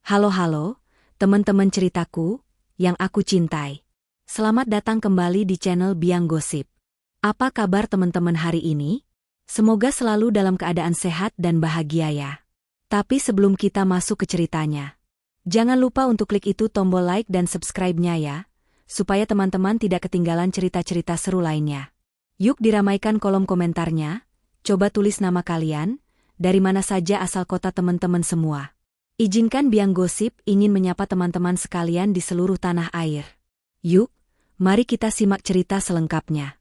Halo, teman-teman ceritaku yang aku cintai. Selamat datang kembali di channel Biang Gosip. Apa kabar teman-teman hari ini? Semoga selalu dalam keadaan sehat dan bahagia ya. Tapi sebelum kita masuk ke ceritanya, jangan lupa untuk klik itu tombol like dan subscribe-nya ya, supaya teman-teman tidak ketinggalan cerita-cerita seru lainnya. Yuk diramaikan kolom komentarnya, coba tulis nama kalian, dari mana saja asal kota teman-teman semua. Izinkan Biang Gosip ingin menyapa teman-teman sekalian di seluruh tanah air. Yuk, mari kita simak cerita selengkapnya.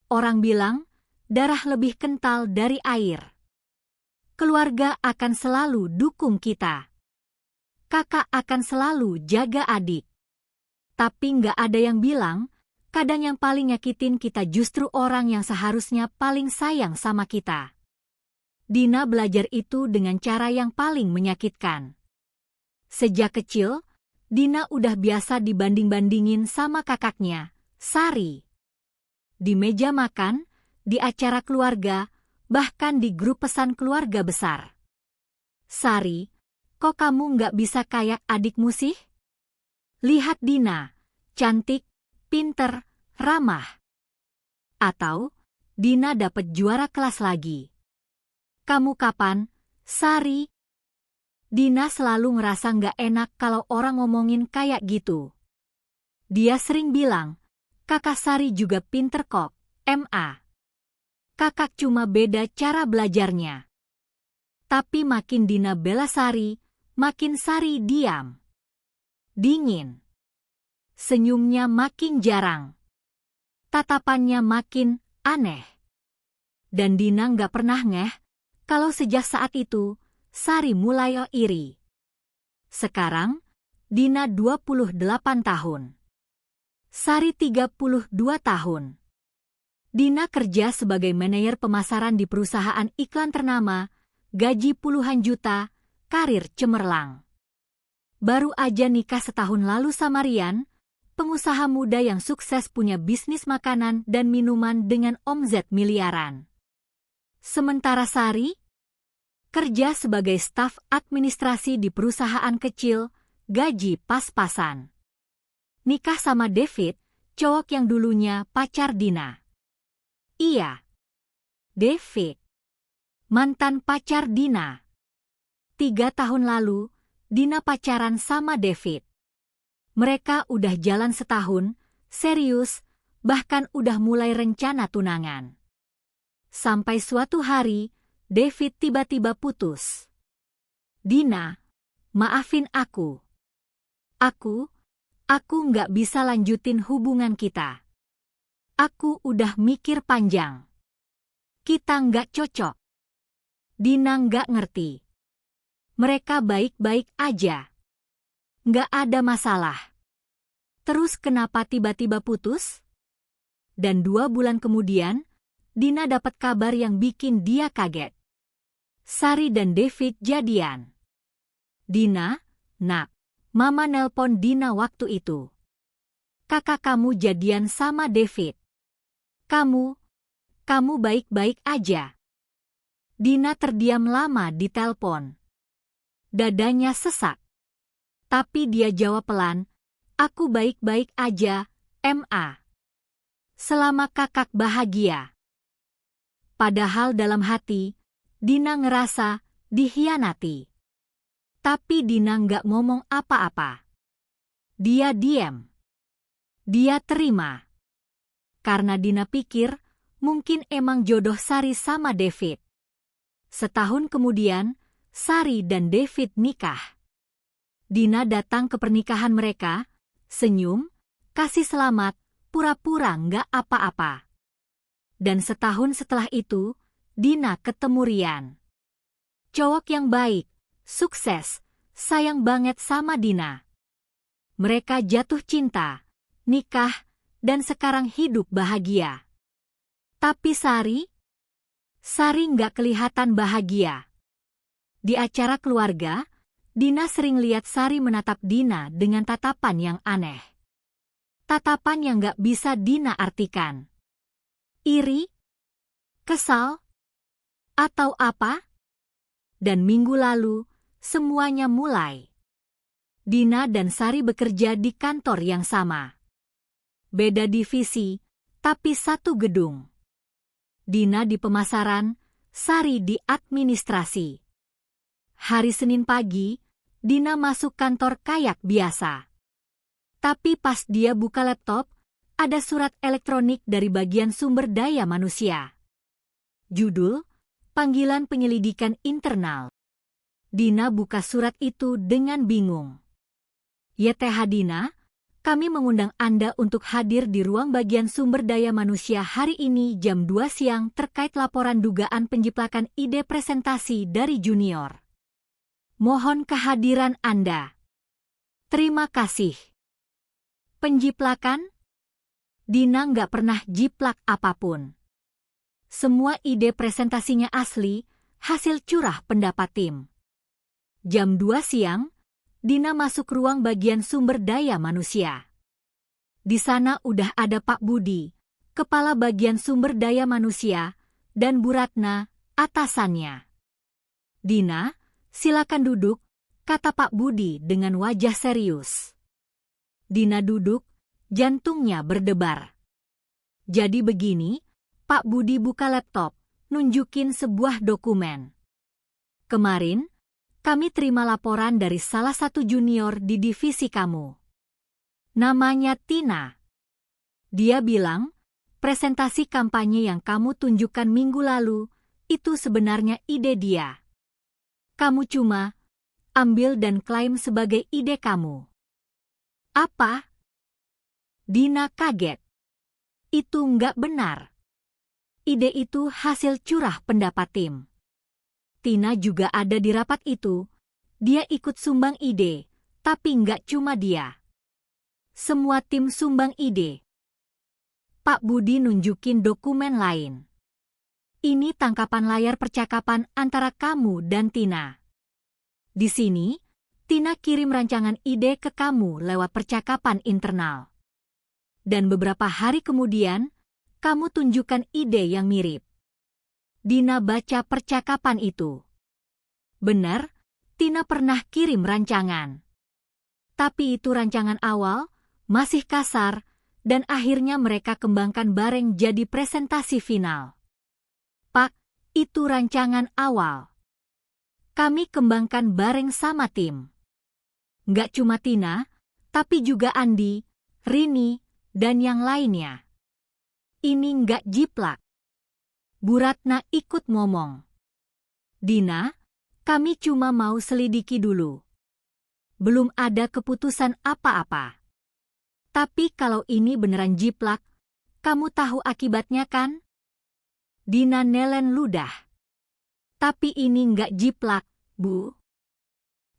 Orang bilang, darah lebih kental dari air. Keluarga akan selalu dukung kita. Kakak akan selalu jaga adik. Tapi nggak ada yang bilang, kadang yang paling nyakitin kita justru orang yang seharusnya paling sayang sama kita. Dina belajar itu dengan cara yang paling menyakitkan. Sejak kecil, Dina udah biasa dibanding-bandingin sama kakaknya, Sari. Di meja makan, di acara keluarga, bahkan di grup pesan keluarga besar. Sari, kok kamu nggak bisa kayak adikmu sih? Lihat Dina, cantik, pinter, ramah. Atau, Dina dapat juara kelas lagi. Kamu kapan, Sari? Dina selalu ngerasa nggak enak kalau orang ngomongin kayak gitu. Dia sering bilang, kakak Sari juga pinter kok, MA. Kakak cuma beda cara belajarnya. Tapi makin Dina bela Sari, makin Sari diam. Dingin. Senyumnya makin jarang. Tatapannya makin aneh. Dan Dina nggak pernah ngeh, kalau sejak saat itu, Sari mulai iri. Sekarang, Dina 28 tahun. Sari 32 tahun. Dina kerja sebagai manajer pemasaran di perusahaan iklan ternama, gaji puluhan juta, karir cemerlang. Baru aja nikah setahun lalu sama Rian, pengusaha muda yang sukses punya bisnis makanan dan minuman dengan omzet miliaran. Sementara Sari kerja sebagai staf administrasi di perusahaan kecil, gaji pas-pasan. Nikah sama David, cowok yang dulunya pacar Dina. Iya, David, mantan pacar Dina. 3 tahun lalu, Dina pacaran sama David. Mereka udah jalan setahun, serius, bahkan udah mulai rencana tunangan. Sampai suatu hari, David tiba-tiba putus. Dina, maafin aku. Aku nggak bisa lanjutin hubungan kita. Aku udah mikir panjang. Kita nggak cocok. Dina nggak ngerti. Mereka baik-baik aja. Nggak ada masalah. Terus kenapa tiba-tiba putus? Dan 2 bulan kemudian, Dina dapat kabar yang bikin dia kaget. Sari dan David jadian. Dina, nak, mama nelpon Dina waktu itu. Kakak kamu jadian sama David. Kamu baik-baik aja. Dina terdiam lama di telepon. Dadanya sesak. Tapi dia jawab pelan, aku baik-baik aja, MA. Selama kakak bahagia. Padahal dalam hati, Dina ngerasa dikhianati. Tapi Dina nggak ngomong apa-apa. Dia diam. Dia terima. Karena Dina pikir, mungkin emang jodoh Sari sama David. Setahun kemudian, Sari dan David nikah. Dina datang ke pernikahan mereka, senyum, kasih selamat, pura-pura nggak apa-apa. Dan setahun setelah itu, Dina ketemu Rian. Cowok yang baik, sukses, sayang banget sama Dina. Mereka jatuh cinta, nikah, dan sekarang hidup bahagia. Tapi Sari nggak kelihatan bahagia. Di acara keluarga, Dina sering lihat Sari menatap Dina dengan tatapan yang aneh. Tatapan yang nggak bisa Dina artikan. Iri? Kesal? Atau apa? Dan minggu lalu, semuanya mulai Dina dan Sari bekerja di kantor yang sama. Beda divisi, tapi satu gedung. Dina di pemasaran, Sari di administrasi. Hari Senin pagi, Dina masuk kantor kayak biasa. Tapi pas dia buka laptop, ada surat elektronik dari bagian sumber daya manusia. Judul, Panggilan Penyelidikan Internal. Dina buka surat itu dengan bingung. YTH Dina, kami mengundang Anda untuk hadir di ruang bagian sumber daya manusia hari ini jam 2 siang terkait laporan dugaan penjiplakan ide presentasi dari junior. Mohon kehadiran Anda. Terima kasih. Penjiplakan? Dina nggak pernah jiplak apapun. Semua ide presentasinya asli, hasil curah pendapat tim. Jam 2 siang, Dina masuk ruang bagian sumber daya manusia. Di sana udah ada Pak Budi, kepala bagian sumber daya manusia, dan Bu Ratna, atasannya. Dina, silakan duduk, kata Pak Budi dengan wajah serius. Dina duduk, jantungnya berdebar. Jadi begini, Pak Budi buka laptop, nunjukin sebuah dokumen. Kemarin, kami terima laporan dari salah satu junior di divisi kamu. Namanya Tina. Dia bilang, presentasi kampanye yang kamu tunjukkan minggu lalu, itu sebenarnya ide dia. Kamu cuma ambil dan klaim sebagai ide kamu. Apa? Dina kaget. Itu nggak benar. Ide itu hasil curah pendapat tim. Tina juga ada di rapat itu. Dia ikut sumbang ide, tapi nggak cuma dia. Semua tim sumbang ide. Pak Budi nunjukin dokumen lain. Ini tangkapan layar percakapan antara kamu dan Tina. Di sini, Tina kirim rancangan ide ke kamu lewat percakapan internal. Dan beberapa hari kemudian, kamu tunjukkan ide yang mirip. Dina baca percakapan itu. Benar, Tina pernah kirim rancangan. Tapi itu rancangan awal, masih kasar, dan akhirnya mereka kembangkan bareng jadi presentasi final. Pak, itu rancangan awal. Kami kembangkan bareng sama tim. Nggak cuma Tina, tapi juga Andi, Rini, dan yang lainnya. Ini nggak jiplak. Bu Ratna ikut ngomong. Dina, kami cuma mau selidiki dulu. Belum ada keputusan apa-apa. Tapi kalau ini beneran jiplak, kamu tahu akibatnya kan? Dina nelen ludah. Tapi ini nggak jiplak, Bu.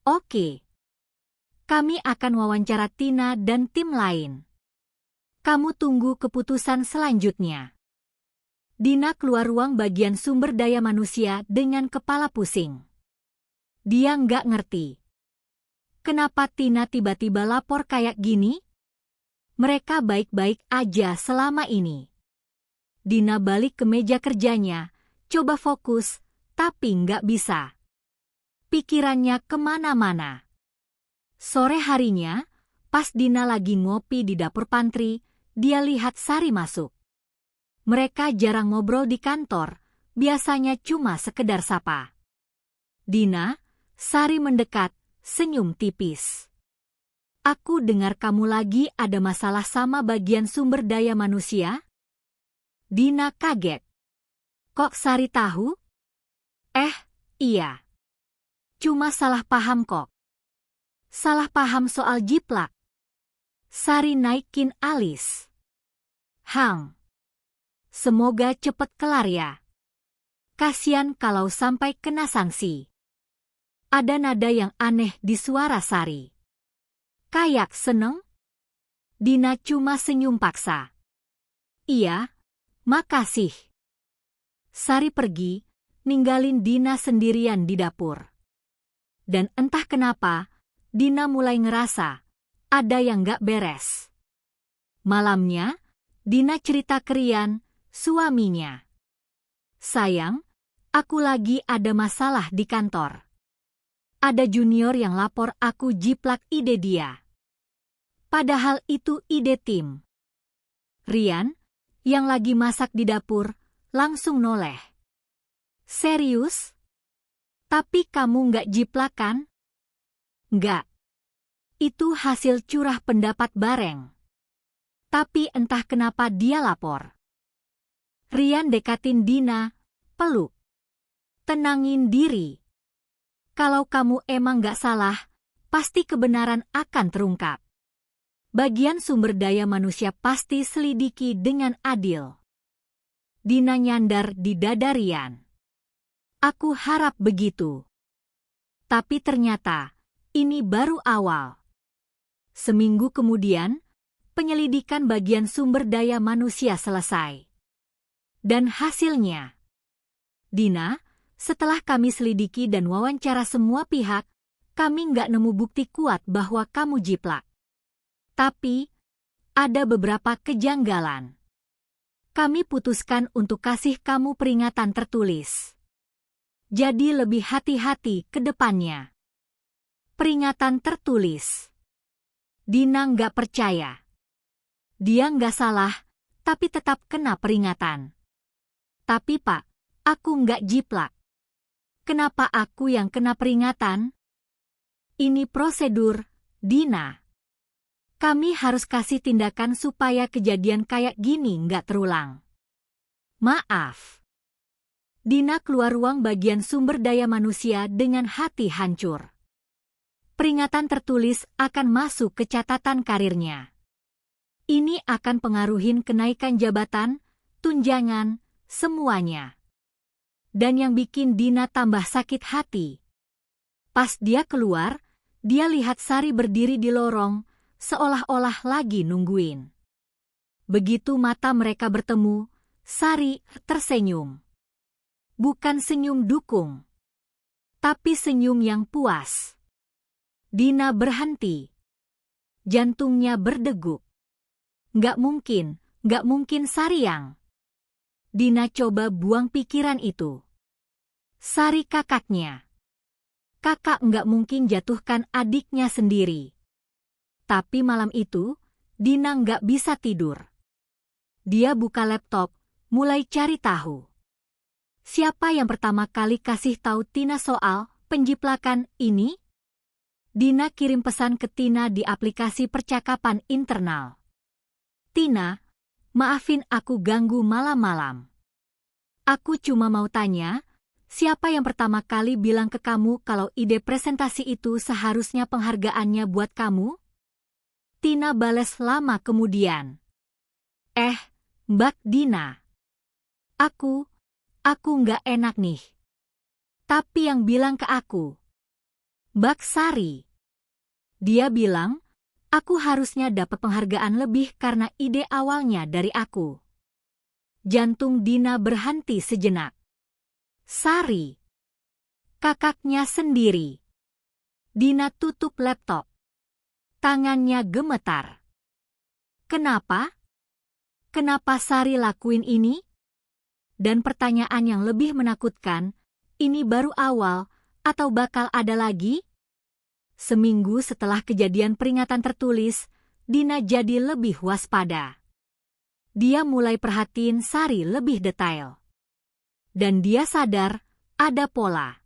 Oke. Kami akan wawancara Tina dan tim lain. Kamu tunggu keputusan selanjutnya. Dina keluar ruang bagian sumber daya manusia dengan kepala pusing. Dia nggak ngerti. Kenapa Tina tiba-tiba lapor kayak gini? Mereka baik-baik aja selama ini. Dina balik ke meja kerjanya, coba fokus, tapi nggak bisa. Pikirannya kemana-mana. Sore harinya, pas Dina lagi ngopi di dapur pantry, dia lihat Sari masuk. Mereka jarang ngobrol di kantor, biasanya cuma sekedar sapa. Dina, Sari mendekat, senyum tipis. Aku dengar kamu lagi ada masalah sama bagian sumber daya manusia? Dina kaget. Kok Sari tahu? Iya. Cuma salah paham kok. Salah paham soal jiplak. Sari naikin alis. Hang. Semoga cepet kelar ya. Kasian kalau sampai kena sanksi. Ada nada yang aneh di suara Sari. Kayak seneng? Dina cuma senyum paksa. Iya, makasih. Sari pergi, ninggalin Dina sendirian di dapur. Dan entah kenapa, Dina mulai ngerasa ada yang gak beres. Malamnya, Dina cerita ke Rian, suaminya. Sayang, aku lagi ada masalah di kantor. Ada junior yang lapor aku jiplak ide dia. Padahal itu ide tim. Rian, yang lagi masak di dapur, langsung noleh. Serius? Tapi kamu nggak jiplak kan? Nggak. Itu hasil curah pendapat bareng. Tapi entah kenapa dia lapor. Rian dekatin Dina, peluk. Tenangin diri. Kalau kamu emang nggak salah, pasti kebenaran akan terungkap. Bagian sumber daya manusia pasti selidiki dengan adil. Dina nyandar di dada Rian. Aku harap begitu. Tapi ternyata, ini baru awal. Seminggu kemudian, penyelidikan bagian sumber daya manusia selesai. Dan hasilnya, Dina, setelah kami selidiki dan wawancara semua pihak, kami nggak nemu bukti kuat bahwa kamu jiplak. Tapi, ada beberapa kejanggalan. Kami putuskan untuk kasih kamu peringatan tertulis. Jadi lebih hati-hati ke depannya. Peringatan tertulis. Dina nggak percaya. Dia nggak salah, tapi tetap kena peringatan. Tapi Pak, aku nggak jiplak. Kenapa aku yang kena peringatan? Ini prosedur, Dina. Kami harus kasih tindakan supaya kejadian kayak gini nggak terulang. Maaf. Dina keluar ruang bagian sumber daya manusia dengan hati hancur. Peringatan tertulis akan masuk ke catatan karirnya. Ini akan pengaruhin kenaikan jabatan, tunjangan, semuanya. Dan yang bikin Dina tambah sakit hati. Pas dia keluar, dia lihat Sari berdiri di lorong, seolah-olah lagi nungguin. Begitu mata mereka bertemu, Sari tersenyum. Bukan senyum dukung, tapi senyum yang puas. Dina berhenti. Jantungnya berdegup. Nggak mungkin Sari yang. Dina coba buang pikiran itu. Sari kakaknya. Kakak nggak mungkin jatuhkan adiknya sendiri. Tapi malam itu, Dina nggak bisa tidur. Dia buka laptop, mulai cari tahu. Siapa yang pertama kali kasih tahu Tina soal penjiplakan ini? Dina kirim pesan ke Tina di aplikasi percakapan internal. Tina, maafin aku ganggu malam-malam. Aku cuma mau tanya, siapa yang pertama kali bilang ke kamu kalau ide presentasi itu seharusnya penghargaannya buat kamu? Tina bales lama kemudian. Mbak Dina. Aku nggak enak nih. Tapi yang bilang ke aku, Mbak Sari. Dia bilang, aku harusnya dapat penghargaan lebih karena ide awalnya dari aku. Jantung Dina berhenti sejenak. Sari. Kakaknya sendiri. Dina tutup laptop. Tangannya gemetar. Kenapa? Kenapa Sari lakuin ini? Dan pertanyaan yang lebih menakutkan, ini baru awal atau bakal ada lagi? Seminggu setelah kejadian peringatan tertulis, Dina jadi lebih waspada. Dia mulai perhatiin Sari lebih detail. Dan dia sadar ada pola.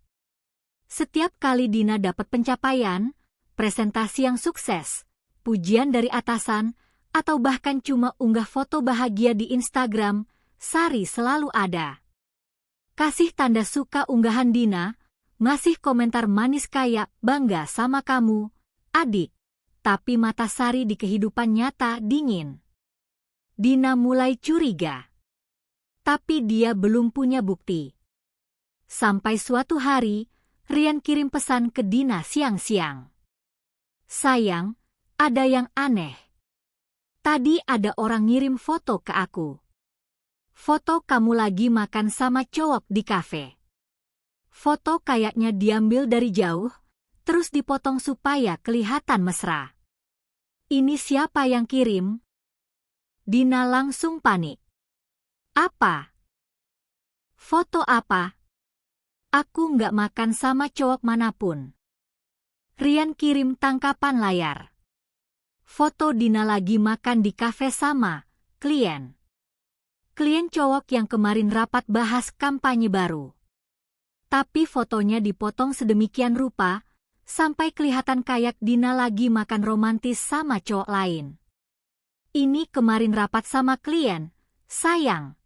Setiap kali Dina dapat pencapaian, presentasi yang sukses, pujian dari atasan, atau bahkan cuma unggah foto bahagia di Instagram, Sari selalu ada. Kasih tanda suka unggahan Dina, ngasih komentar manis kayak bangga sama kamu, adik. Tapi mata Sari di kehidupan nyata dingin. Dina mulai curiga. Tapi dia belum punya bukti. Sampai suatu hari, Rian kirim pesan ke Dina siang-siang. Sayang, ada yang aneh. Tadi ada orang ngirim foto ke aku. Foto kamu lagi makan sama cowok di kafe. Foto kayaknya diambil dari jauh, terus dipotong supaya kelihatan mesra. Ini siapa yang kirim? Dina langsung panik. Apa? Foto apa? Aku nggak makan sama cowok manapun. Rian kirim tangkapan layar. Foto Dina lagi makan di kafe sama klien. Klien cowok yang kemarin rapat bahas kampanye baru. Tapi fotonya dipotong sedemikian rupa, sampai kelihatan kayak Dina lagi makan romantis sama cowok lain. Ini kemarin rapat sama klien, sayang.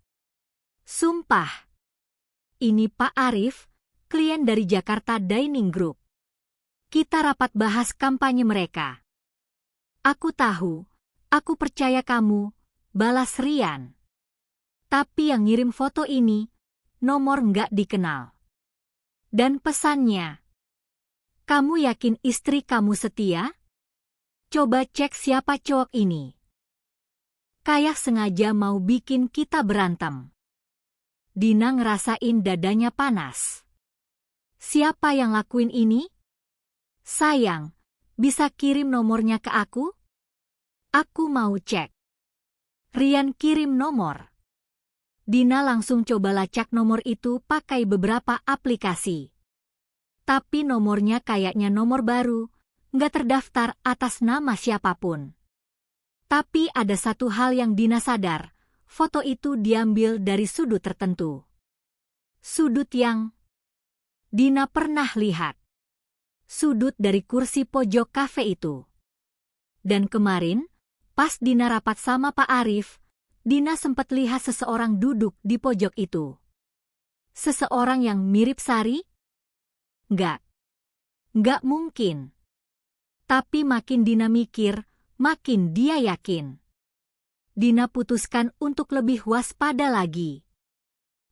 Sumpah. Ini Pak Arif, klien dari Jakarta Dining Group. Kita rapat bahas kampanye mereka. Aku tahu, aku percaya kamu, balas Rian. Tapi yang ngirim foto ini, nomor nggak dikenal. Dan pesannya, kamu yakin istri kamu setia? Coba cek siapa cowok ini. Kayak sengaja mau bikin kita berantem. Dina ngerasain dadanya panas. Siapa yang lakuin ini? Sayang, bisa kirim nomornya ke aku? Aku mau cek. Rian kirim nomor. Dina langsung coba lacak nomor itu pakai beberapa aplikasi. Tapi nomornya kayaknya nomor baru, nggak terdaftar atas nama siapapun. Tapi ada satu hal yang Dina sadar, foto itu diambil dari sudut tertentu. Sudut yang Dina pernah lihat. Sudut dari kursi pojok kafe itu. Dan kemarin, pas Dina rapat sama Pak Arif, Dina sempat lihat seseorang duduk di pojok itu. Seseorang yang mirip Sari? Nggak mungkin. Tapi makin Dina mikir, makin dia yakin. Dina putuskan untuk lebih waspada lagi.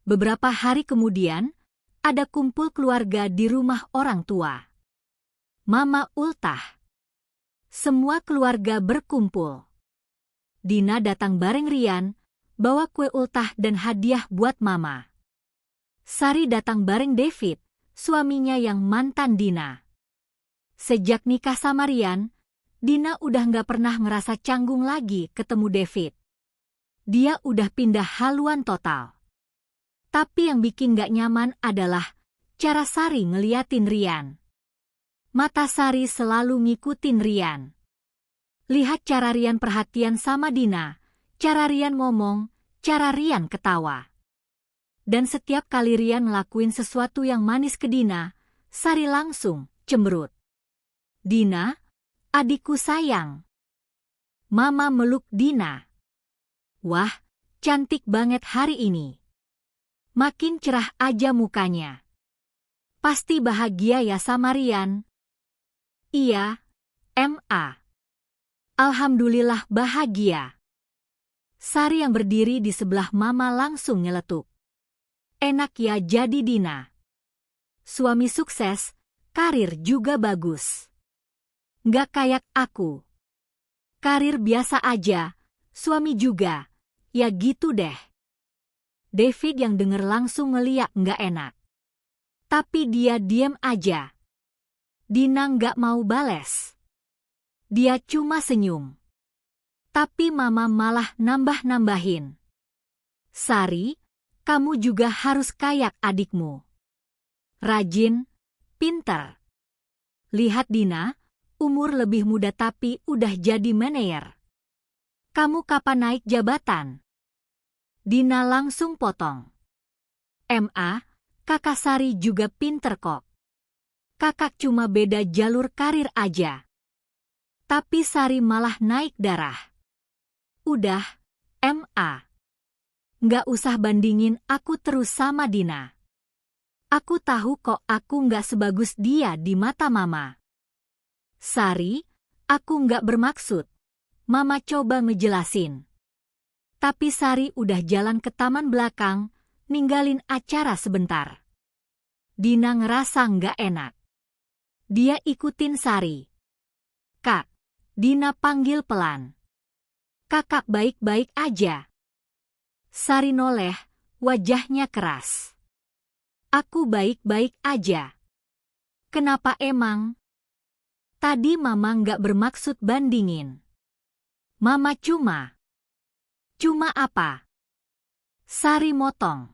Beberapa hari kemudian, ada kumpul keluarga di rumah orang tua. Mama ultah. Semua keluarga berkumpul. Dina datang bareng Rian, bawa kue ultah dan hadiah buat Mama. Sari datang bareng David, suaminya yang mantan Dina. Sejak nikah sama Rian, Dina udah nggak pernah ngerasa canggung lagi ketemu David. Dia udah pindah haluan total. Tapi yang bikin nggak nyaman adalah cara Sari ngeliatin Rian. Mata Sari selalu ngikutin Rian. Lihat cara Rian perhatian sama Dina, cara Rian ngomong, cara Rian ketawa. Dan setiap kali Rian ngelakuin sesuatu yang manis ke Dina, Sari langsung cemberut. Dina, adikku sayang. Mama meluk Dina. Wah, cantik banget hari ini. Makin cerah aja mukanya. Pasti bahagia ya sama Rian. Iya, Ma. Alhamdulillah bahagia. Sari yang berdiri di sebelah Mama langsung nyeletuk. Enak ya jadi Dina. Suami sukses, karir juga bagus. Nggak kayak aku. Karir biasa aja, suami juga, ya gitu deh. David yang denger langsung ngeliat nggak enak. Tapi dia diem aja. Dina nggak mau bales. Dia cuma senyum. Tapi Mama malah nambah-nambahin. Sari, kamu juga harus kayak adikmu. Rajin, pinter. Lihat Dina, umur lebih muda tapi udah jadi manajer. Kamu kapan naik jabatan? Dina langsung potong. Ma, kakak Sari juga pinter kok. Kakak cuma beda jalur karir aja. Tapi Sari malah naik darah. Udah, Ma. Nggak usah bandingin aku terus sama Dina. Aku tahu kok aku nggak sebagus dia di mata Mama. Sari, aku nggak bermaksud. Mama coba ngejelasin. Tapi Sari udah jalan ke taman belakang, ninggalin acara sebentar. Dina ngerasa nggak enak. Dia ikutin Sari. Kak, Dina panggil pelan. Kakak baik-baik aja. Sari noleh, wajahnya keras. Aku baik-baik aja. Kenapa emang? Tadi Mama nggak bermaksud bandingin. Mama cuma apa? Sari motong.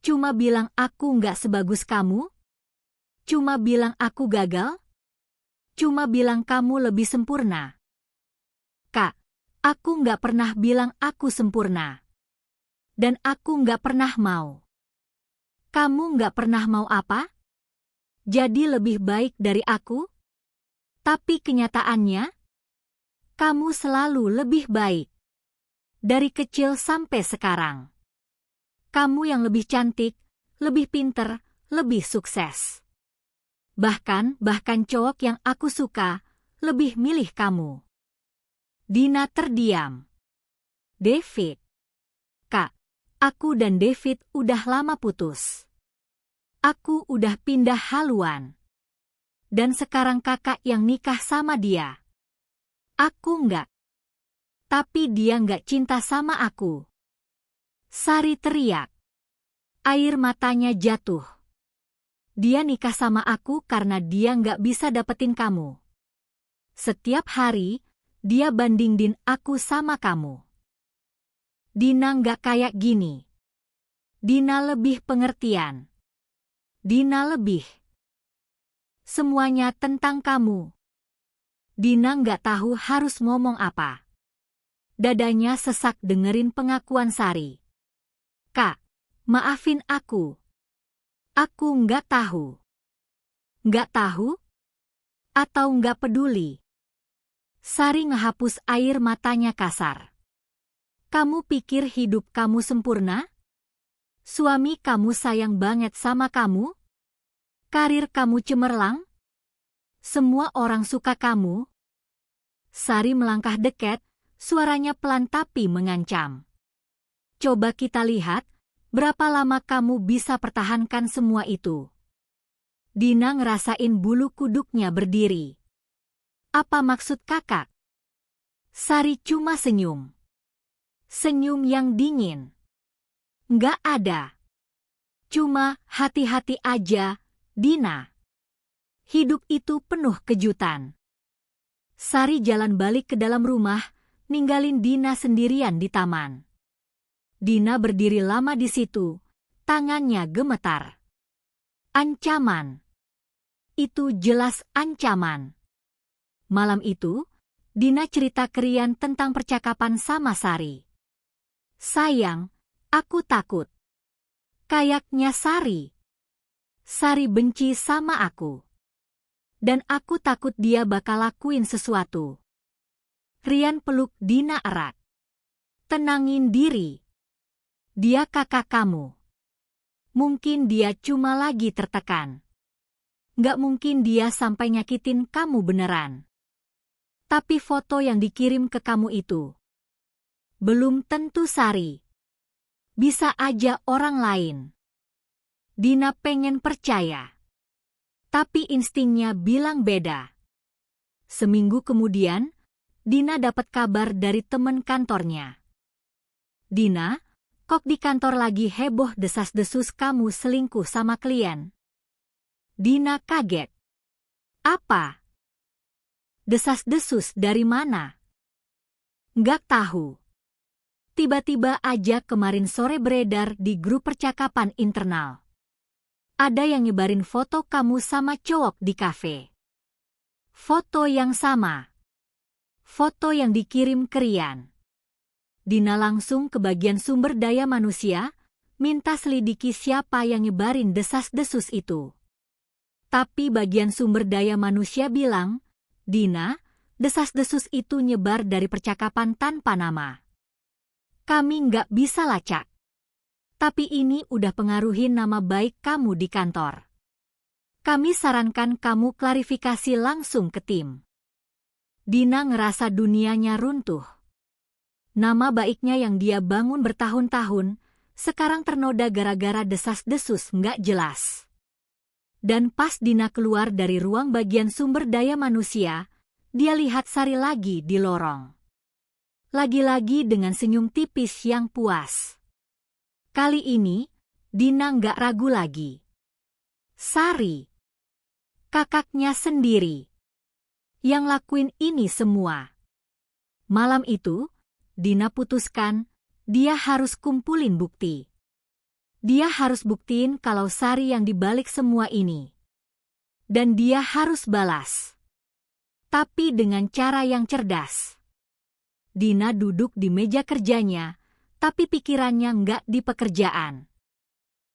Cuma bilang aku nggak sebagus kamu? Cuma bilang aku gagal? cuma bilang kamu lebih sempurna. Kak, aku nggak pernah bilang aku sempurna. Dan aku nggak pernah mau. Kamu nggak pernah mau apa? Jadi lebih baik dari aku? Tapi kenyataannya, kamu selalu lebih baik. Dari kecil sampai sekarang. Kamu yang lebih cantik, lebih pinter, lebih sukses. Bahkan cowok yang aku suka, lebih milih kamu. Dina terdiam. David. Kak, aku dan David udah lama putus. Aku udah pindah haluan. Dan sekarang kakak yang nikah sama dia. Aku enggak. Tapi dia enggak cinta sama aku. Sari teriak. Air matanya jatuh. Dia nikah sama aku karena dia enggak bisa dapetin kamu. Setiap hari, dia bandingin aku sama kamu. Dina enggak kayak gini. Dina lebih pengertian. Dina lebih. Semuanya tentang kamu. Dina enggak tahu harus ngomong apa. Dadanya sesak dengerin pengakuan Sari. Kak, maafin aku. Aku nggak tahu. Nggak tahu? Atau nggak peduli? Sari ngehapus air matanya kasar. Kamu pikir hidup kamu sempurna? Suami kamu sayang banget sama kamu? Karir kamu cemerlang? Semua orang suka kamu? Sari melangkah dekat, suaranya pelan tapi mengancam. Coba kita lihat, berapa lama kamu bisa pertahankan semua itu? Dina ngerasain bulu kuduknya berdiri. Apa maksud kakak? Sari cuma senyum. Senyum yang dingin. Nggak ada. Cuma hati-hati aja, Dina. Hidup itu penuh kejutan. Sari jalan balik ke dalam rumah, ninggalin Dina sendirian di taman. Dina berdiri lama di situ, tangannya gemetar. Ancaman. Itu jelas ancaman. Malam itu, Dina cerita ke Rian tentang percakapan sama Sari. Sayang, aku takut. Kayaknya Sari. Sari benci sama aku. Dan aku takut dia bakal lakuin sesuatu. Rian peluk Dina erat. Tenangin diri. Dia kakak kamu. Mungkin dia cuma lagi tertekan. Nggak mungkin dia sampai nyakitin kamu beneran. Tapi foto yang dikirim ke kamu itu. Belum tentu Sari. Bisa aja orang lain. Dina pengen percaya. Tapi instingnya bilang beda. Seminggu kemudian, Dina dapat kabar dari teman kantornya. Dina, kok di kantor lagi heboh desas-desus kamu selingkuh sama klien? Dina kaget. Apa? Desas-desus dari mana? Nggak tahu. Tiba-tiba aja kemarin sore beredar di grup percakapan internal. Ada yang nyebarin foto kamu sama cowok di kafe. Foto yang sama. Foto yang dikirim ke Rian. Dina langsung ke bagian sumber daya manusia, minta selidiki siapa yang nyebarin desas-desus itu. Tapi bagian sumber daya manusia bilang, Dina, desas-desus itu nyebar dari percakapan tanpa nama. Kami nggak bisa lacak. Tapi ini udah pengaruhin nama baik kamu di kantor. Kami sarankan kamu klarifikasi langsung ke tim. Dina ngerasa dunianya runtuh. Nama baiknya yang dia bangun bertahun-tahun, sekarang ternoda gara-gara desas-desus nggak jelas. Dan pas Dina keluar dari ruang bagian sumber daya manusia, dia lihat Sari lagi di lorong. Lagi-lagi dengan senyum tipis yang puas. Kali ini, Dina nggak ragu lagi. Sari. Kakaknya sendiri. Yang lakuin ini semua. Malam itu, Dina putuskan, dia harus kumpulin bukti. Dia harus buktiin kalau Sari yang dibalik semua ini. Dan dia harus balas. tapi dengan cara yang cerdas. Dina duduk di meja kerjanya, tapi pikirannya nggak di pekerjaan.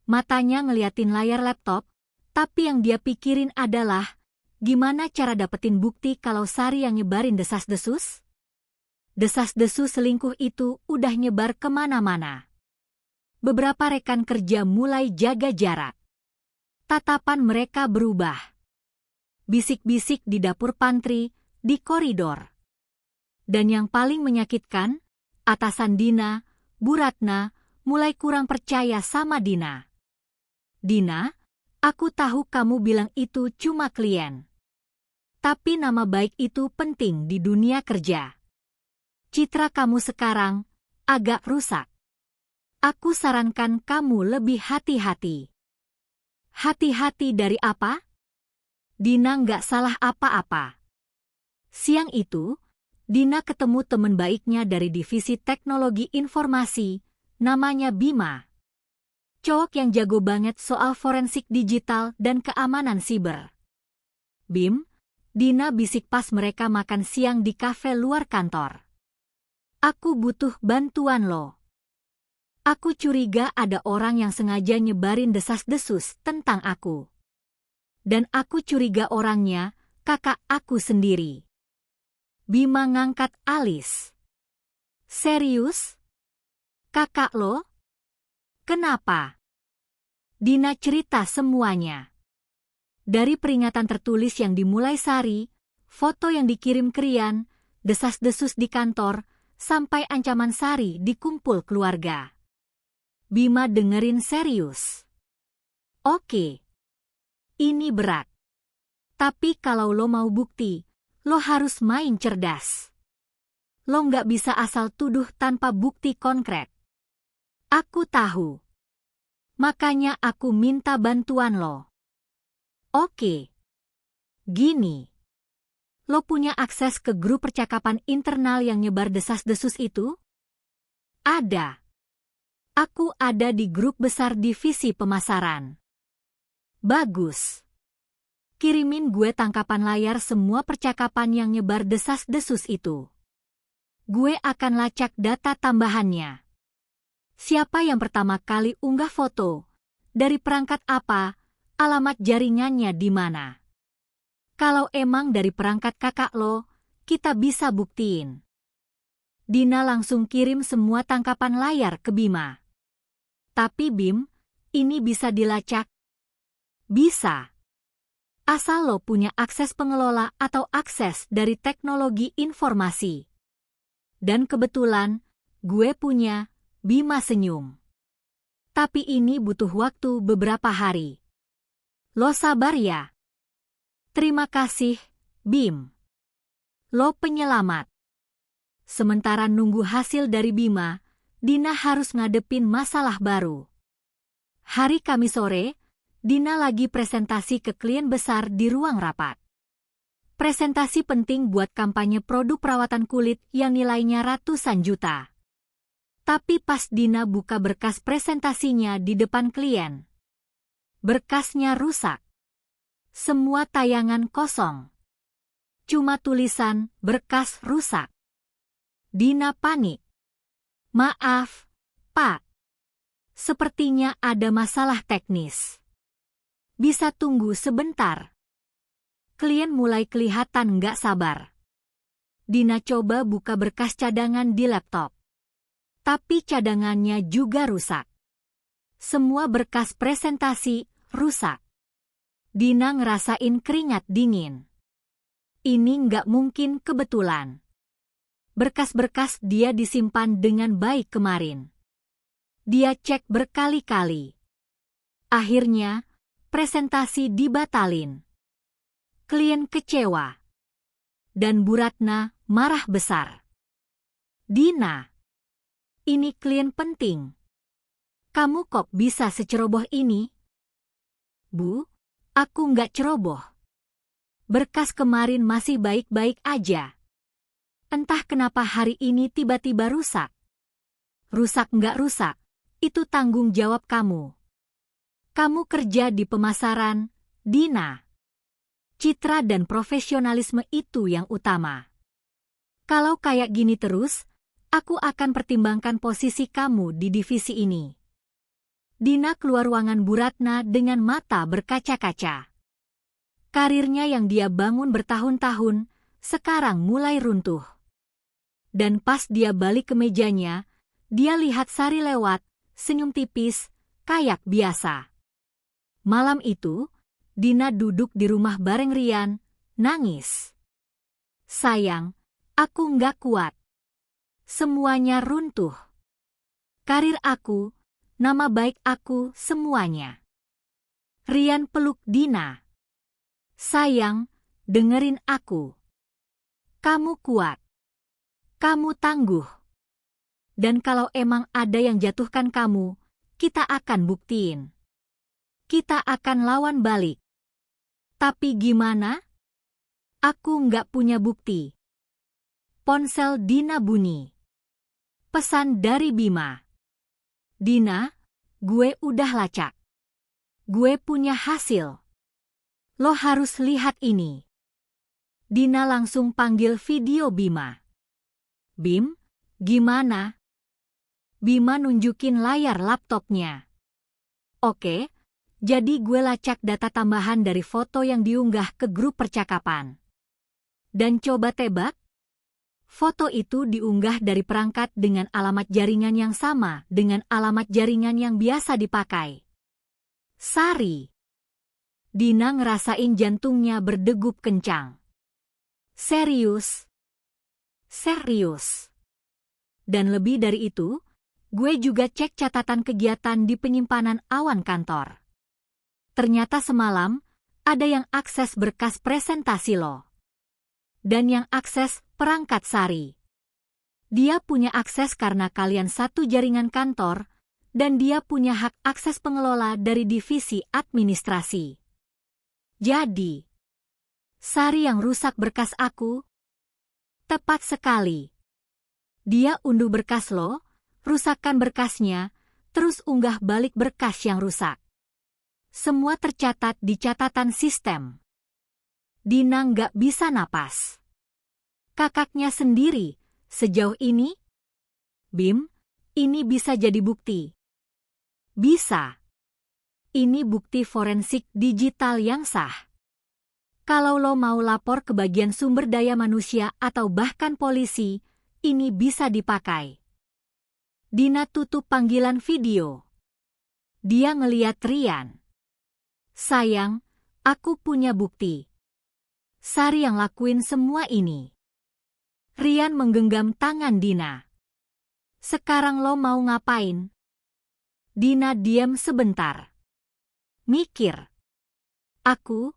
Matanya ngeliatin layar laptop, tapi yang dia pikirin adalah gimana cara dapetin bukti kalau Sari yang nyebarin desas-desus? Desas-desus selingkuh itu udah nyebar kemana-mana. Beberapa rekan kerja mulai jaga jarak. Tatapan mereka berubah. Bisik-bisik di dapur pantry, di koridor. Dan yang paling menyakitkan, atasan Dina, Bu Ratna, mulai kurang percaya sama Dina. Dina, aku tahu kamu bilang itu cuma klien. Tapi nama baik itu penting di dunia kerja. Citra kamu sekarang agak rusak. Aku sarankan kamu lebih hati-hati. Hati-hati dari apa? Dina nggak salah apa-apa. Siang itu, Dina ketemu teman baiknya dari divisi teknologi informasi, namanya Bima. Cowok yang jago banget soal forensik digital dan keamanan siber. Bim, Dina bisik pas mereka makan siang di kafe luar kantor. Aku butuh bantuan lo. Aku curiga ada orang yang sengaja nyebarin desas-desus tentang aku. Dan aku curiga orangnya, kakak aku sendiri. Bima ngangkat alis. Serius? Kakak lo? Kenapa? Dina cerita semuanya. Dari peringatan tertulis yang dimulai Sari, foto yang dikirim ke Rian, desas-desus di kantor, sampai ancaman Sari di kumpul keluarga. Bima dengerin serius. Oke. Ini berat. Tapi kalau lo mau bukti, lo harus main cerdas. Lo nggak bisa asal tuduh tanpa bukti konkret. Aku tahu. Makanya aku minta bantuan lo. Oke. Gini. Lo punya akses ke grup percakapan internal yang nyebar desas-desus itu? Ada. Aku ada di grup besar divisi pemasaran. Bagus. Kirimin gue tangkapan layar semua percakapan yang nyebar desas-desus itu. Gue akan lacak data tambahannya. Siapa yang pertama kali unggah foto, dari perangkat apa, alamat jaringannya di mana. Kalau emang dari perangkat kakak lo, kita bisa buktiin. Dina langsung kirim semua tangkapan layar ke Bima. Tapi Bim, ini bisa dilacak? Bisa. Asal lo punya akses pengelola atau akses dari teknologi informasi. Dan kebetulan, gue punya. Bima senyum. Tapi ini butuh waktu beberapa hari. Lo sabar ya. Terima kasih, Bim. Lo penyelamat. Sementara nunggu hasil dari Bima, Dina harus ngadepin masalah baru. Hari Kamis sore, Dina lagi presentasi ke klien besar di ruang rapat. Presentasi penting buat kampanye produk perawatan kulit yang nilainya ratusan juta. Tapi pas Dina buka berkas presentasinya di depan klien, berkasnya rusak. Semua tayangan kosong. Cuma tulisan berkas rusak. Dina panik. Maaf, Pak. Sepertinya ada masalah teknis. Bisa tunggu sebentar. Klien mulai kelihatan nggak sabar. Dina coba buka berkas cadangan di laptop. Tapi cadangannya juga rusak. Semua berkas presentasi rusak. Dina ngerasain keringat dingin. Ini nggak mungkin kebetulan. Berkas-berkas dia disimpan dengan baik kemarin. Dia cek berkali-kali. Akhirnya, presentasi dibatalin. Klien kecewa. Dan Bu Ratna marah besar. Dina, ini klien penting. Kamu kok bisa seceroboh ini? Bu, aku nggak ceroboh. Berkas kemarin masih baik-baik aja. Entah kenapa hari ini tiba-tiba rusak. Rusak nggak rusak, itu tanggung jawab kamu. Kamu kerja di pemasaran, Dina. Citra dan profesionalisme itu yang utama. Kalau kayak gini terus, aku akan pertimbangkan posisi kamu di divisi ini. Dina keluar ruangan Bu Ratna dengan mata berkaca-kaca. Karirnya yang dia bangun bertahun-tahun, sekarang mulai runtuh. Dan pas dia balik ke mejanya, dia lihat Sari lewat, senyum tipis, kayak biasa. Malam itu, Dina duduk di rumah bareng Rian, nangis. Sayang, aku nggak kuat. Semuanya runtuh. Karir aku, nama baik aku, semuanya. Rian peluk Dina. Sayang, dengerin aku. Kamu kuat. Kamu tangguh. Dan kalau emang ada yang jatuhkan kamu, kita akan buktiin. Kita akan lawan balik. Tapi gimana? Aku nggak punya bukti. Ponsel Dina bunyi. Pesan dari Bima. Dina, gue udah lacak. Gue punya hasil. Lo harus lihat ini. Dina langsung panggil video Bima. Bim, gimana? Bima nunjukin layar laptopnya. Oke. Jadi gue lacak data tambahan dari foto yang diunggah ke grup percakapan. Dan coba tebak? Foto itu diunggah dari perangkat dengan alamat jaringan yang sama dengan alamat jaringan yang biasa dipakai. Sari. Dina ngerasain jantungnya berdegup kencang. Serius? Serius. Dan lebih dari itu, gue juga cek catatan kegiatan di penyimpanan awan kantor. Ternyata semalam, ada yang akses berkas presentasi lo. Dan yang akses perangkat Sari. Dia punya akses karena kalian satu jaringan kantor, dan dia punya hak akses pengelola dari divisi administrasi. Jadi, Sari yang rusak berkas aku? Tepat sekali. Dia unduh berkas lo, rusakkan berkasnya, terus unggah balik berkas yang rusak. Semua tercatat di catatan sistem. Dina nggak bisa napas. Kakaknya sendiri, sejauh ini? Bim, ini bisa jadi bukti. Bisa. Ini bukti forensik digital yang sah. Kalau lo mau lapor ke bagian sumber daya manusia atau bahkan polisi, ini bisa dipakai. Dina tutup panggilan video. Dia ngeliat Rian. Sayang, aku punya bukti. Sari yang lakuin semua ini. Rian menggenggam tangan Dina. Sekarang lo mau ngapain? Dina diam sebentar. Mikir. Aku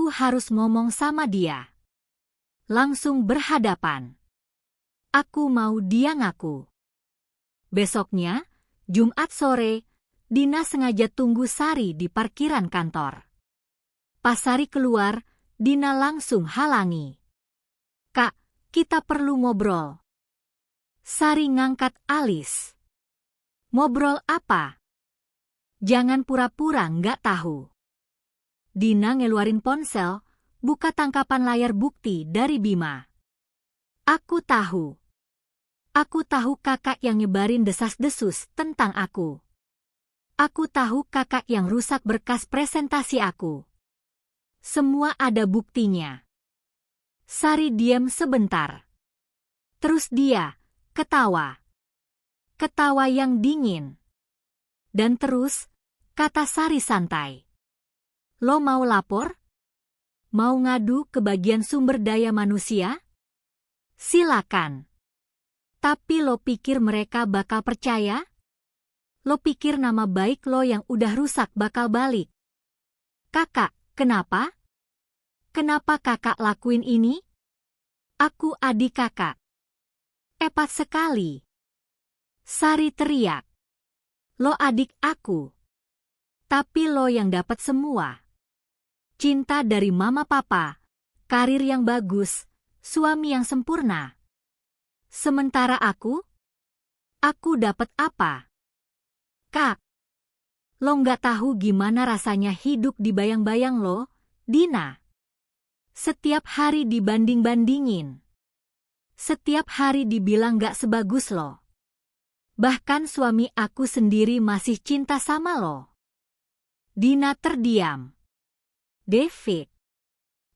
harus ngomong sama dia. Langsung berhadapan. Aku mau dia ngaku. Besoknya, Jumat sore, Dina sengaja tunggu Sari di parkiran kantor. Pas Sari keluar, Dina langsung halangi. Kak, kita perlu ngobrol. Sari ngangkat alis. Ngobrol apa? Jangan pura-pura nggak tahu. Dina ngeluarin ponsel, buka tangkapan layar bukti dari Bima. Aku tahu. Aku tahu kakak yang nyebarin desas-desus tentang aku. Aku tahu kakak yang rusak berkas presentasi aku. Semua ada buktinya. Sari diam sebentar. Terus dia ketawa. Ketawa yang dingin. Dan terus, kata Sari santai. Lo mau lapor? Mau ngadu ke bagian sumber daya manusia? Silakan. Tapi lo pikir mereka bakal percaya? Lo pikir nama baik lo yang udah rusak bakal balik? Kakak, kenapa? Kenapa kakak lakuin ini? Aku adik kakak. Epat sekali. Sari teriak. Lo adik aku. Tapi lo yang dapat semua. Cinta dari mama papa, karir yang bagus, suami yang sempurna. Sementara aku dapat apa? Kak, lo nggak tahu gimana rasanya hidup di bayang-bayang lo, Dina. Setiap hari dibanding-bandingin. Setiap hari dibilang gak sebagus lo. Bahkan suami aku sendiri masih cinta sama lo. Dina terdiam. David.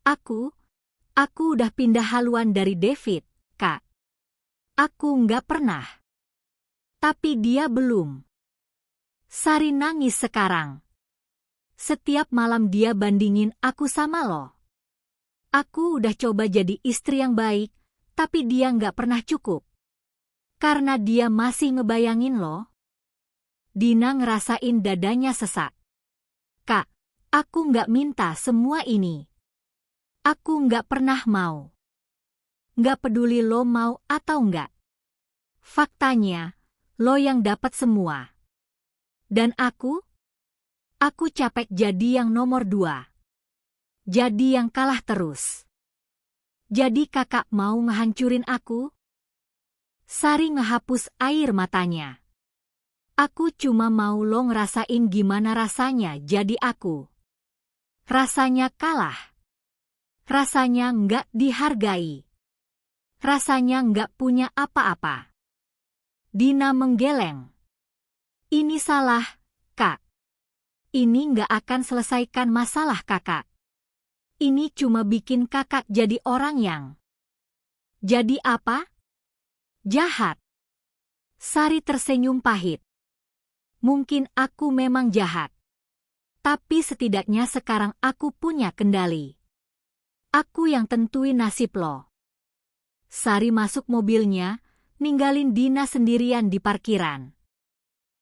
Aku udah pindah haluan dari David, Kak. Aku nggak pernah. Tapi dia belum. Sari nangis sekarang. Setiap malam dia bandingin aku sama lo. Aku udah coba jadi istri yang baik, tapi dia nggak pernah cukup. Karena dia masih ngebayangin lo. Dina ngerasain dadanya sesak. Kak, aku nggak minta semua ini. Aku nggak pernah mau. Nggak peduli lo mau atau nggak. Faktanya, lo yang dapat semua. Dan aku capek jadi yang nomor 2. Jadi yang kalah terus. Jadi kakak mau ngehancurin aku? Sari ngehapus air matanya. Aku cuma mau lo ngerasain gimana rasanya jadi aku. Rasanya kalah. Rasanya nggak dihargai. Rasanya nggak punya apa-apa. Dina menggeleng. Ini salah, Kak. Ini nggak akan selesaikan masalah kakak. Ini cuma bikin kakak jadi orang yang... Jadi apa? Jahat. Sari tersenyum pahit. Mungkin aku memang jahat. Tapi setidaknya sekarang aku punya kendali. Aku yang tentuin nasib lo. Sari masuk mobilnya, ninggalin Dina sendirian di parkiran.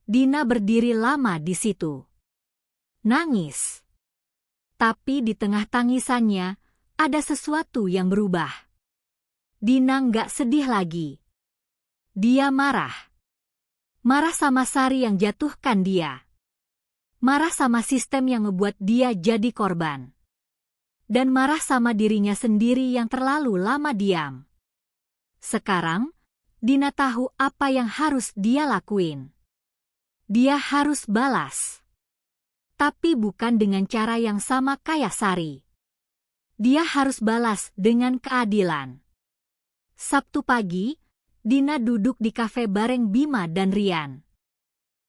Dina berdiri lama di situ. Nangis. Tapi di tengah tangisannya, ada sesuatu yang berubah. Dina nggak sedih lagi. Dia marah. Marah sama Sari yang jatuhkan dia. Marah sama sistem yang ngebuat dia jadi korban. Dan marah sama dirinya sendiri yang terlalu lama diam. Sekarang, Dina tahu apa yang harus dia lakuin. Dia harus balas. Tapi bukan dengan cara yang sama kayak Sari. Dia harus balas dengan keadilan. Sabtu pagi, Dina duduk di kafe bareng Bima dan Rian.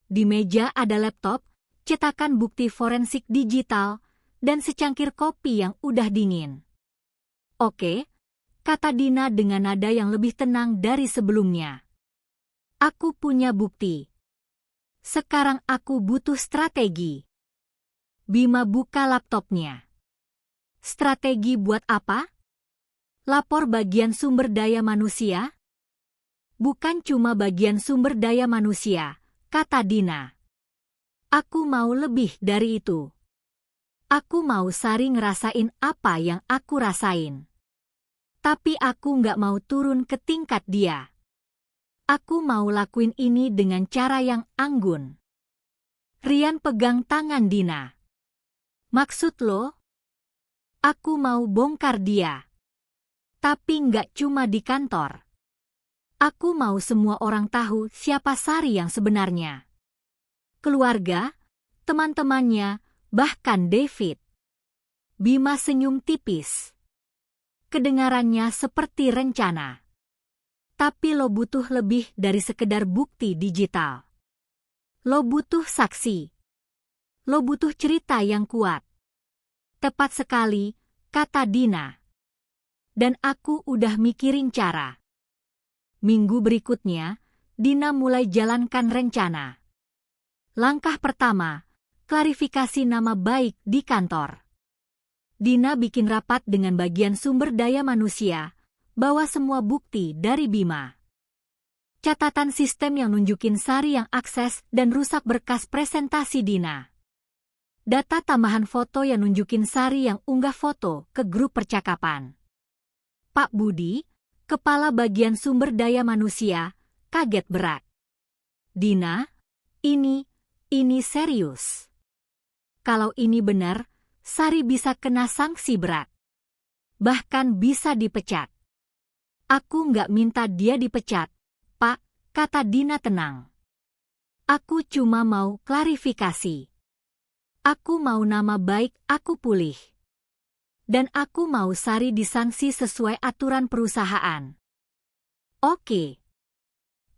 Di meja ada laptop, cetakan bukti forensik digital, dan secangkir kopi yang udah dingin. Oke, kata Dina dengan nada yang lebih tenang dari sebelumnya. Aku punya bukti. Sekarang aku butuh strategi. Bima buka laptopnya. Strategi buat apa? Lapor bagian sumber daya manusia? Bukan cuma bagian sumber daya manusia, kata Dina. Aku mau lebih dari itu. Aku mau Sari ngerasain apa yang aku rasain. Tapi aku nggak mau turun ke tingkat dia. Aku mau lakuin ini dengan cara yang anggun. Rian pegang tangan Dina. Maksud lo? Aku mau bongkar dia. Tapi nggak cuma di kantor. Aku mau semua orang tahu siapa Sari yang sebenarnya. Keluarga, teman-temannya, bahkan David. Bima senyum tipis. Kedengarannya seperti rencana. Tapi lo butuh lebih dari sekedar bukti digital. Lo butuh saksi. Lo butuh cerita yang kuat. Tepat sekali, kata Dina. Dan aku udah mikirin cara. Minggu berikutnya, Dina mulai jalankan rencana. Langkah pertama, klarifikasi nama baik di kantor. Dina bikin rapat dengan bagian sumber daya manusia, bawa semua bukti dari Bima. Catatan sistem yang nunjukin Sari yang akses dan rusak berkas presentasi Dina. Data tambahan foto yang nunjukin Sari yang unggah foto ke grup percakapan. Pak Budi, kepala bagian sumber daya manusia, kaget berat. Dina, ini serius. Kalau ini benar, Sari bisa kena sanksi berat. Bahkan bisa dipecat. Aku nggak minta dia dipecat, Pak, kata Dina tenang. Aku cuma mau klarifikasi. Aku mau nama baik aku pulih. Dan aku mau Sari disanksi sesuai aturan perusahaan. Oke.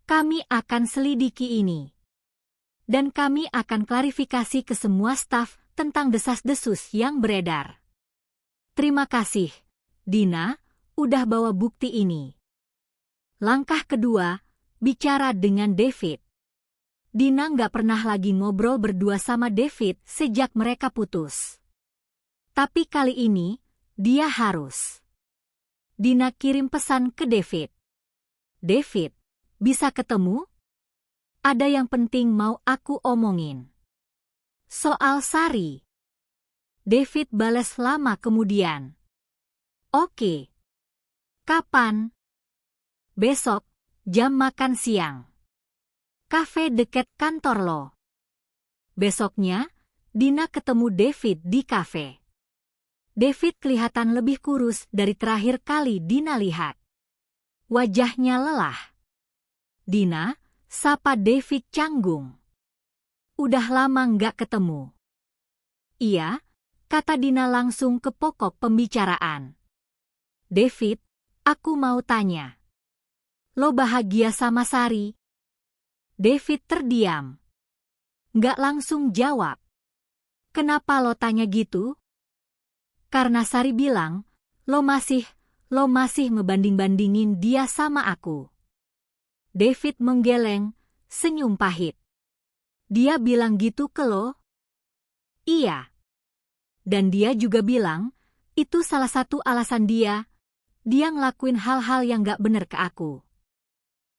Kami akan selidiki ini. Dan kami akan klarifikasi ke semua staf tentang desas-desus yang beredar. Terima kasih, Dina, udah bawa bukti ini. Langkah kedua, bicara dengan David. Dina nggak pernah lagi ngobrol berdua sama David sejak mereka putus. Tapi kali ini, dia harus. Dina kirim pesan ke David. David, bisa ketemu? Ada yang penting mau aku omongin. Soal Sari. David balas lama kemudian. Oke. Kapan? Besok, jam makan siang. Kafe deket kantor lo. Besoknya, Dina ketemu David di kafe. David kelihatan lebih kurus dari terakhir kali Dina lihat. Wajahnya lelah. Dina, sapa David canggung. Udah lama nggak ketemu. Iya, kata Dina langsung ke pokok pembicaraan. David, aku mau tanya. Lo bahagia sama Sari? David terdiam. Nggak langsung jawab. Kenapa lo tanya gitu? Karena Sari bilang, lo masih ngebanding-bandingin dia sama aku. David menggeleng, senyum pahit. Dia bilang gitu ke lo? Iya. Dan dia juga bilang, itu salah satu alasan dia ngelakuin hal-hal yang gak bener ke aku.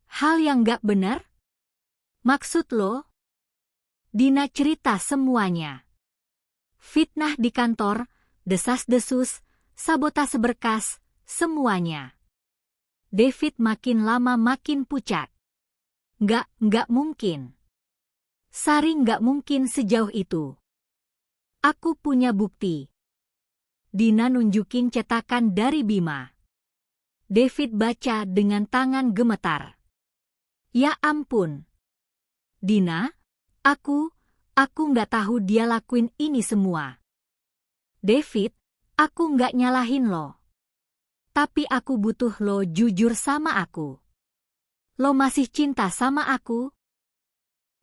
Hal yang gak bener? Maksud lo? Dina cerita semuanya. Fitnah di kantor, desas-desus, sabotase berkas, semuanya. David makin lama makin pucat. Nggak mungkin. Sari nggak mungkin sejauh itu. Aku punya bukti. Dina nunjukin cetakan dari Bima. David baca dengan tangan gemetar. Ya ampun. Dina, aku nggak tahu dia lakuin ini semua. David, aku nggak nyalahin lo. Tapi aku butuh lo jujur sama aku. Lo masih cinta sama aku?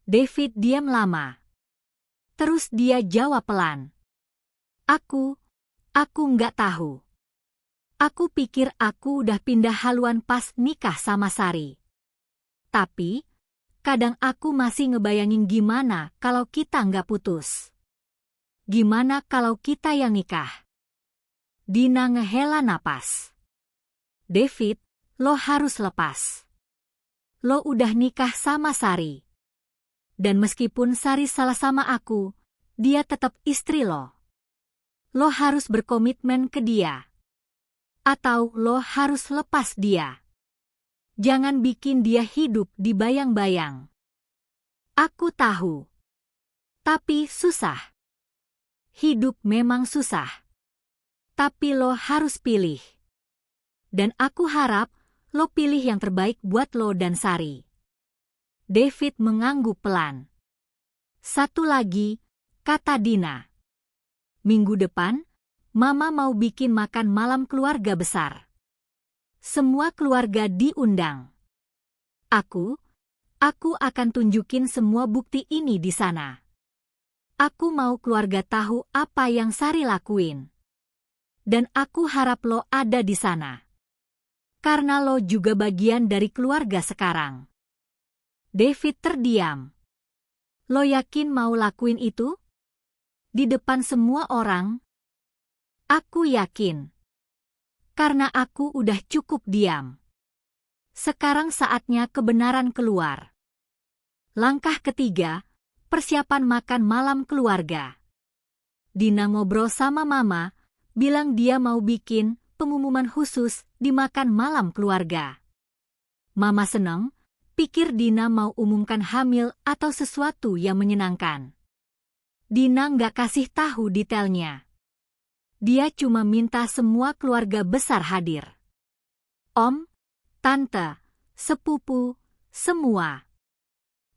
David diam lama. Terus dia jawab pelan. Aku nggak tahu. Aku pikir aku udah pindah haluan pas nikah sama Sari. Tapi, kadang aku masih ngebayangin gimana kalau kita nggak putus. Gimana kalau kita yang nikah? Dina ngehela napas. David, lo harus lepas. Lo udah nikah sama Sari. Dan meskipun Sari salah sama aku, dia tetap istri lo. Lo harus berkomitmen ke dia. Atau lo harus lepas dia. Jangan bikin dia hidup di bayang-bayang. Aku tahu. Tapi susah. Hidup memang susah. Tapi lo harus pilih. Dan aku harap lo pilih yang terbaik buat lo dan Sari. David mengangguk pelan. Satu lagi, kata Dina. Minggu depan, Mama mau bikin makan malam keluarga besar. Semua keluarga diundang. Aku akan tunjukin semua bukti ini di sana. Aku mau keluarga tahu apa yang Sari lakuin. Dan aku harap lo ada di sana. Karena lo juga bagian dari keluarga sekarang. David terdiam. Lo yakin mau lakuin itu? Di depan semua orang? Aku yakin. Karena aku udah cukup diam. Sekarang saatnya kebenaran keluar. Langkah ketiga, persiapan makan malam keluarga. Dina ngobrol sama Mama, bilang dia mau bikin pengumuman khusus di makan malam keluarga. Mama seneng, pikir Dina mau umumkan hamil atau sesuatu yang menyenangkan. Dina nggak kasih tahu detailnya. Dia cuma minta semua keluarga besar hadir. Om, tante, sepupu, semua.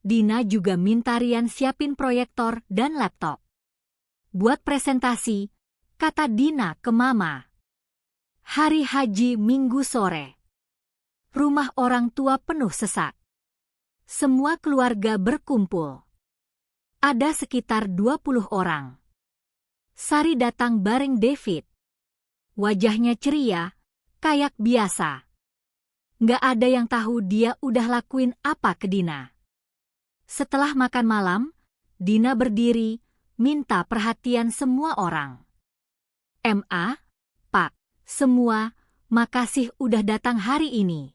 Dina juga minta Rian siapin proyektor dan laptop. Buat presentasi, kata Dina ke Mama. Hari haji Minggu sore. Rumah orang tua penuh sesak. Semua keluarga berkumpul. Ada sekitar 20 orang. Sari datang bareng David. Wajahnya ceria, kayak biasa. Nggak ada yang tahu dia udah lakuin apa ke Dina. Setelah makan malam, Dina berdiri, minta perhatian semua orang. "Ma, Pak, semua, makasih udah datang hari ini.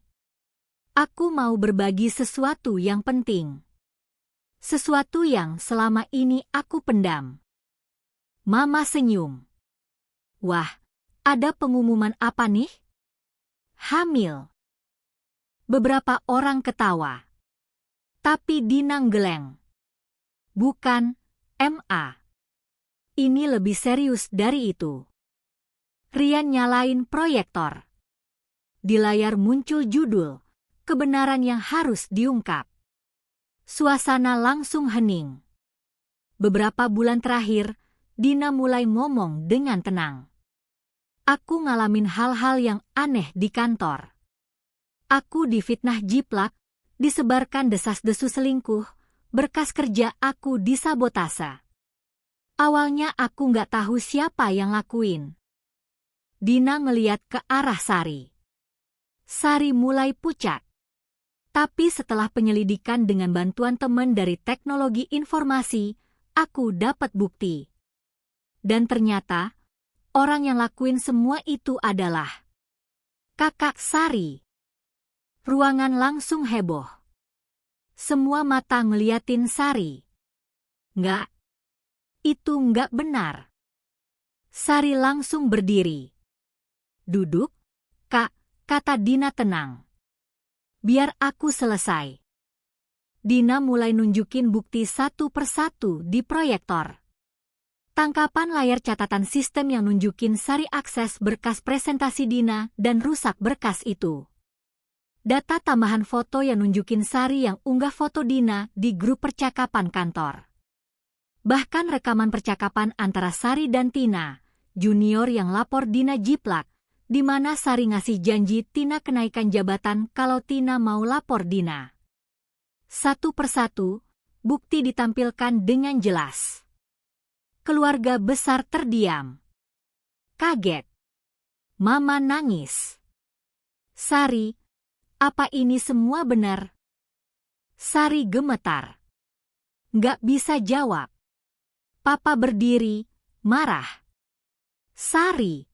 Aku mau berbagi sesuatu yang penting. Sesuatu yang selama ini aku pendam." Mama senyum. "Wah, ada pengumuman apa nih?" "Hamil." Beberapa orang ketawa. Tapi Dina geleng. "Bukan, Ma. Ini lebih serius dari itu." Rian nyalain proyektor. Di layar muncul judul, "Kebenaran yang harus diungkap." Suasana langsung hening. Beberapa bulan terakhir, Dina mulai ngomong dengan tenang. "Aku ngalamin hal-hal yang aneh di kantor. Aku difitnah jiplak, disebarkan desas-desus selingkuh, berkas kerja aku disabotase. Awalnya aku nggak tahu siapa yang lakuin." Dina ngeliat ke arah Sari. Sari mulai pucat. Tapi setelah penyelidikan dengan bantuan teman dari teknologi informasi, aku dapat bukti. Dan ternyata, orang yang lakuin semua itu adalah kakak Sari. Ruangan langsung heboh. Semua mata ngeliatin Sari. "Nggak. Itu nggak benar." Sari langsung berdiri. "Duduk, Kak," kata Dina tenang. "Biar aku selesai." Dina mulai nunjukin bukti satu persatu di proyektor. Tangkapan layar catatan sistem yang nunjukin Sari akses berkas presentasi Dina dan rusak berkas itu. Data tambahan foto yang nunjukin Sari yang unggah foto Dina di grup percakapan kantor. Bahkan rekaman percakapan antara Sari dan Tina, junior yang lapor Dina jiplak, di mana Sari ngasih janji Tina kenaikan jabatan kalau Tina mau lapor Dina. Satu persatu, bukti ditampilkan dengan jelas. Keluarga besar terdiam. Kaget. Mama nangis. "Sari, apa ini semua benar?" Sari gemetar. Nggak bisa jawab. Papa berdiri, marah. "Sari,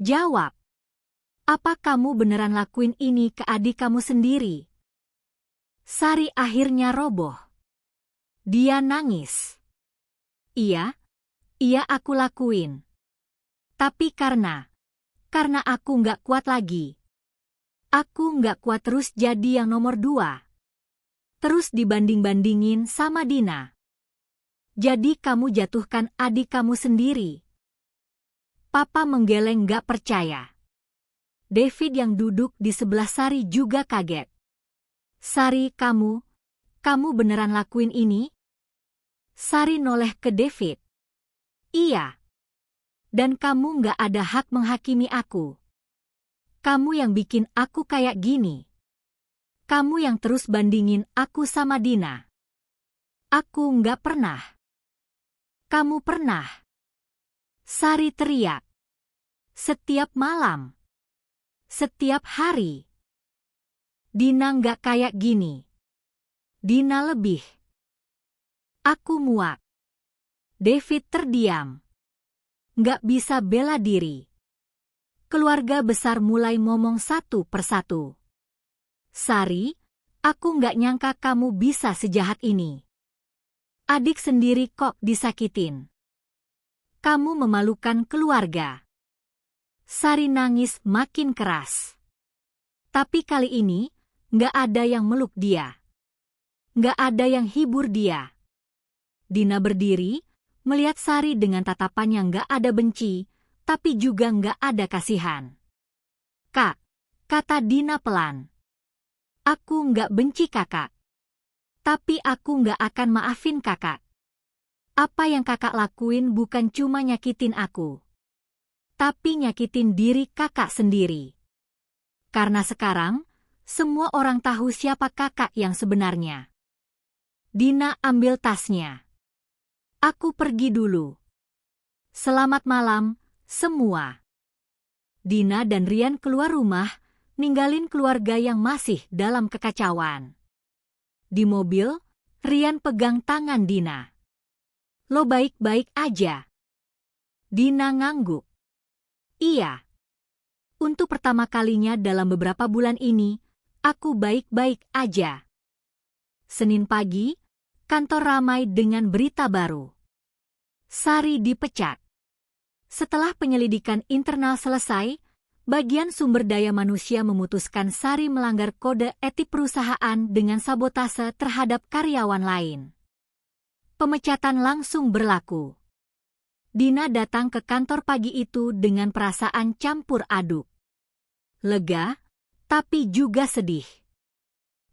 jawab. Apa kamu beneran lakuin ini ke adik kamu sendiri?" Sari akhirnya roboh. Dia nangis. Iya aku lakuin. Tapi karena aku nggak kuat lagi. Aku nggak kuat terus jadi yang nomor 2. Terus dibanding-bandingin sama Dina. Jadi kamu jatuhkan adik kamu sendiri." Papa menggeleng gak percaya. David yang duduk di sebelah Sari juga kaget. "Sari, kamu beneran lakuin ini?" Sari noleh ke David. "Iya. Dan kamu gak ada hak menghakimi aku. Kamu yang bikin aku kayak gini. Kamu yang terus bandingin aku sama Dina." "Aku gak pernah." "Kamu pernah." Sari teriak. "Setiap malam. Setiap hari. Dina nggak kayak gini. Dina lebih." Aku muak. David terdiam. Nggak bisa bela diri. Keluarga besar mulai ngomong satu persatu. "Sari, aku nggak nyangka kamu bisa sejahat ini. Adik sendiri kok disakitin. Kamu memalukan keluarga." Sari nangis makin keras. Tapi kali ini, nggak ada yang meluk dia. Nggak ada yang hibur dia. Dina berdiri, melihat Sari dengan tatapan yang nggak ada benci, tapi juga nggak ada kasihan. "Kak," kata Dina pelan. "Aku nggak benci kakak. Tapi aku nggak akan maafin kakak. Apa yang kakak lakuin bukan cuma nyakitin aku. tapi nyakitin diri kakak sendiri. Karena sekarang, semua orang tahu siapa kakak yang sebenarnya. Dina ambil tasnya. Aku pergi dulu. Selamat malam, semua. Dina dan Rian keluar rumah, ninggalin keluarga yang masih dalam kekacauan. Di mobil, Rian pegang tangan Dina. Lo baik-baik aja? Dina ngangguk. Iya. Untuk pertama kalinya dalam beberapa bulan ini, aku baik-baik aja. Senin pagi, kantor ramai dengan berita baru. Sari dipecat. Setelah penyelidikan internal selesai, bagian sumber daya manusia memutuskan Sari melanggar kode etik perusahaan dengan sabotase terhadap karyawan lain. Pemecatan langsung berlaku. Dina datang ke kantor pagi itu dengan perasaan campur aduk. Lega, tapi juga sedih.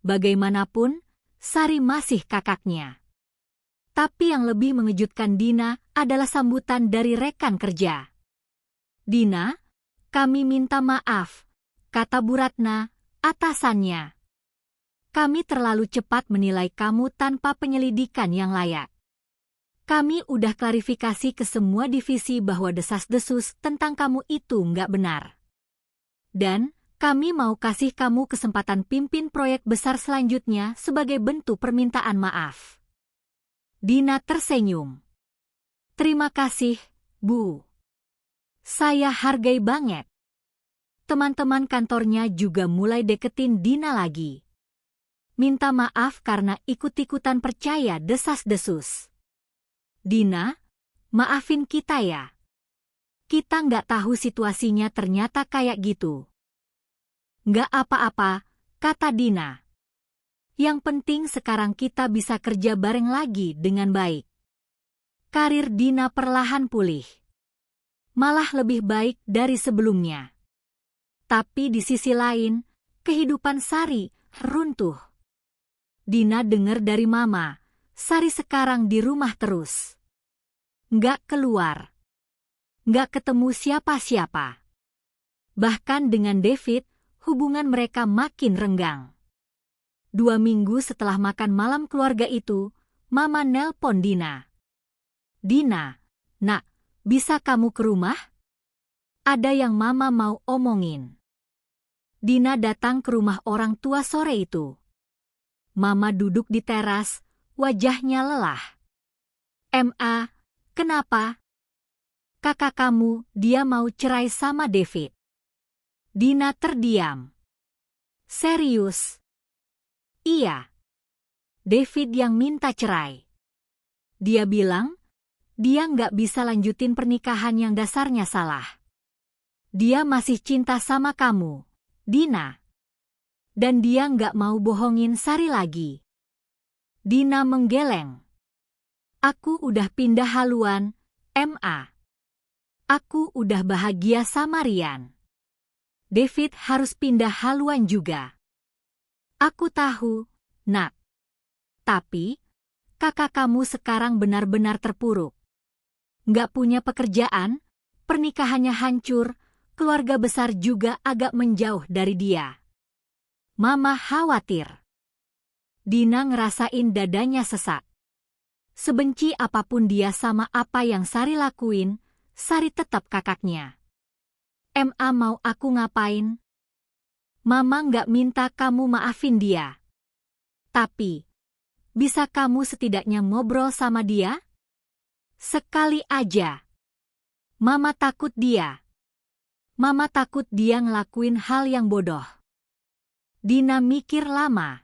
Bagaimanapun, Sari masih kakaknya. Tapi yang lebih mengejutkan Dina adalah sambutan dari rekan kerja. Dina, kami minta maaf, kata Bu Ratna, atasannya. Kami terlalu cepat menilai kamu tanpa penyelidikan yang layak. Kami udah klarifikasi ke semua divisi bahwa desas-desus tentang kamu itu nggak benar. Dan, kami mau kasih kamu kesempatan pimpin proyek besar selanjutnya sebagai bentuk permintaan maaf. Dina tersenyum. Terima kasih, Bu. Saya hargai banget. Teman-teman kantornya juga mulai deketin Dina lagi. Minta maaf karena ikut-ikutan percaya desas-desus. Dina, maafin kita ya. Kita nggak tahu situasinya ternyata kayak gitu. Nggak apa-apa, kata Dina. Yang penting sekarang kita bisa kerja bareng lagi dengan baik. Karir Dina perlahan pulih. Malah lebih baik dari sebelumnya. Tapi di sisi lain, kehidupan Sari runtuh. Dina dengar dari Mama, Sari sekarang di rumah terus. Nggak keluar. Nggak ketemu siapa-siapa. Bahkan dengan David, hubungan mereka makin renggang. 2 minggu setelah makan malam keluarga itu, Mama nelpon Dina. Dina, nak, bisa kamu ke rumah? Ada yang Mama mau omongin. Dina datang ke rumah orang tua sore itu. Mama duduk di teras, wajahnya lelah. Ma, kenapa? Kakak kamu, dia mau cerai sama David. Dina terdiam. Serius? Iya. David yang minta cerai. Dia bilang, dia nggak bisa lanjutin pernikahan yang dasarnya salah. Dia masih cinta sama kamu, Dina. Dan dia nggak mau bohongin Sari lagi. Dina menggeleng. Aku udah pindah haluan, Ma. Aku udah bahagia sama Rian. David harus pindah haluan juga. Aku tahu, nak. Tapi, kakak kamu sekarang benar-benar terpuruk. Nggak punya pekerjaan, pernikahannya hancur, keluarga besar juga agak menjauh dari dia. Mama khawatir. Dina ngerasain dadanya sesak. Sebenci apapun dia sama apa yang Sari lakuin, Sari tetap kakaknya. Ma mau aku ngapain? Mama nggak minta kamu maafin dia. Tapi, bisa kamu setidaknya ngobrol sama dia? Sekali aja. Mama takut dia. Mama takut dia ngelakuin hal yang bodoh. Dina mikir lama.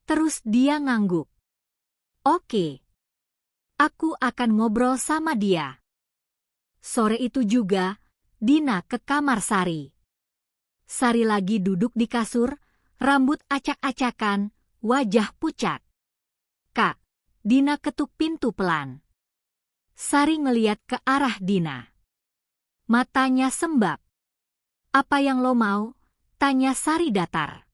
Terus dia ngangguk. Oke. Aku akan ngobrol sama dia. Sore itu juga, Dina ke kamar Sari. Sari lagi duduk di kasur, rambut acak-acakan, wajah pucat. Kak, Dina ketuk pintu pelan. Sari ngeliat ke arah Dina. Matanya sembab. Apa yang lo mau? Tanya Sari datar.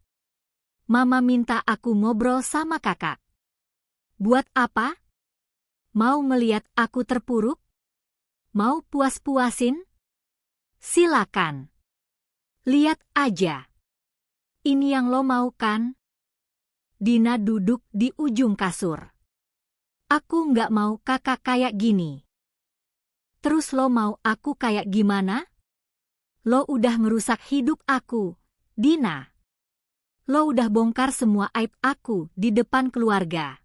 Mama minta aku ngobrol sama kakak. Buat apa? Mau ngeliat aku terpuruk? Mau puas-puasin? Silakan. Lihat aja. Ini yang lo mau kan? Dina duduk di ujung kasur. Aku nggak mau kakak kayak gini. Terus lo mau aku kayak gimana? Lo udah ngerusak hidup aku, Dina. Lo udah bongkar semua aib aku di depan keluarga.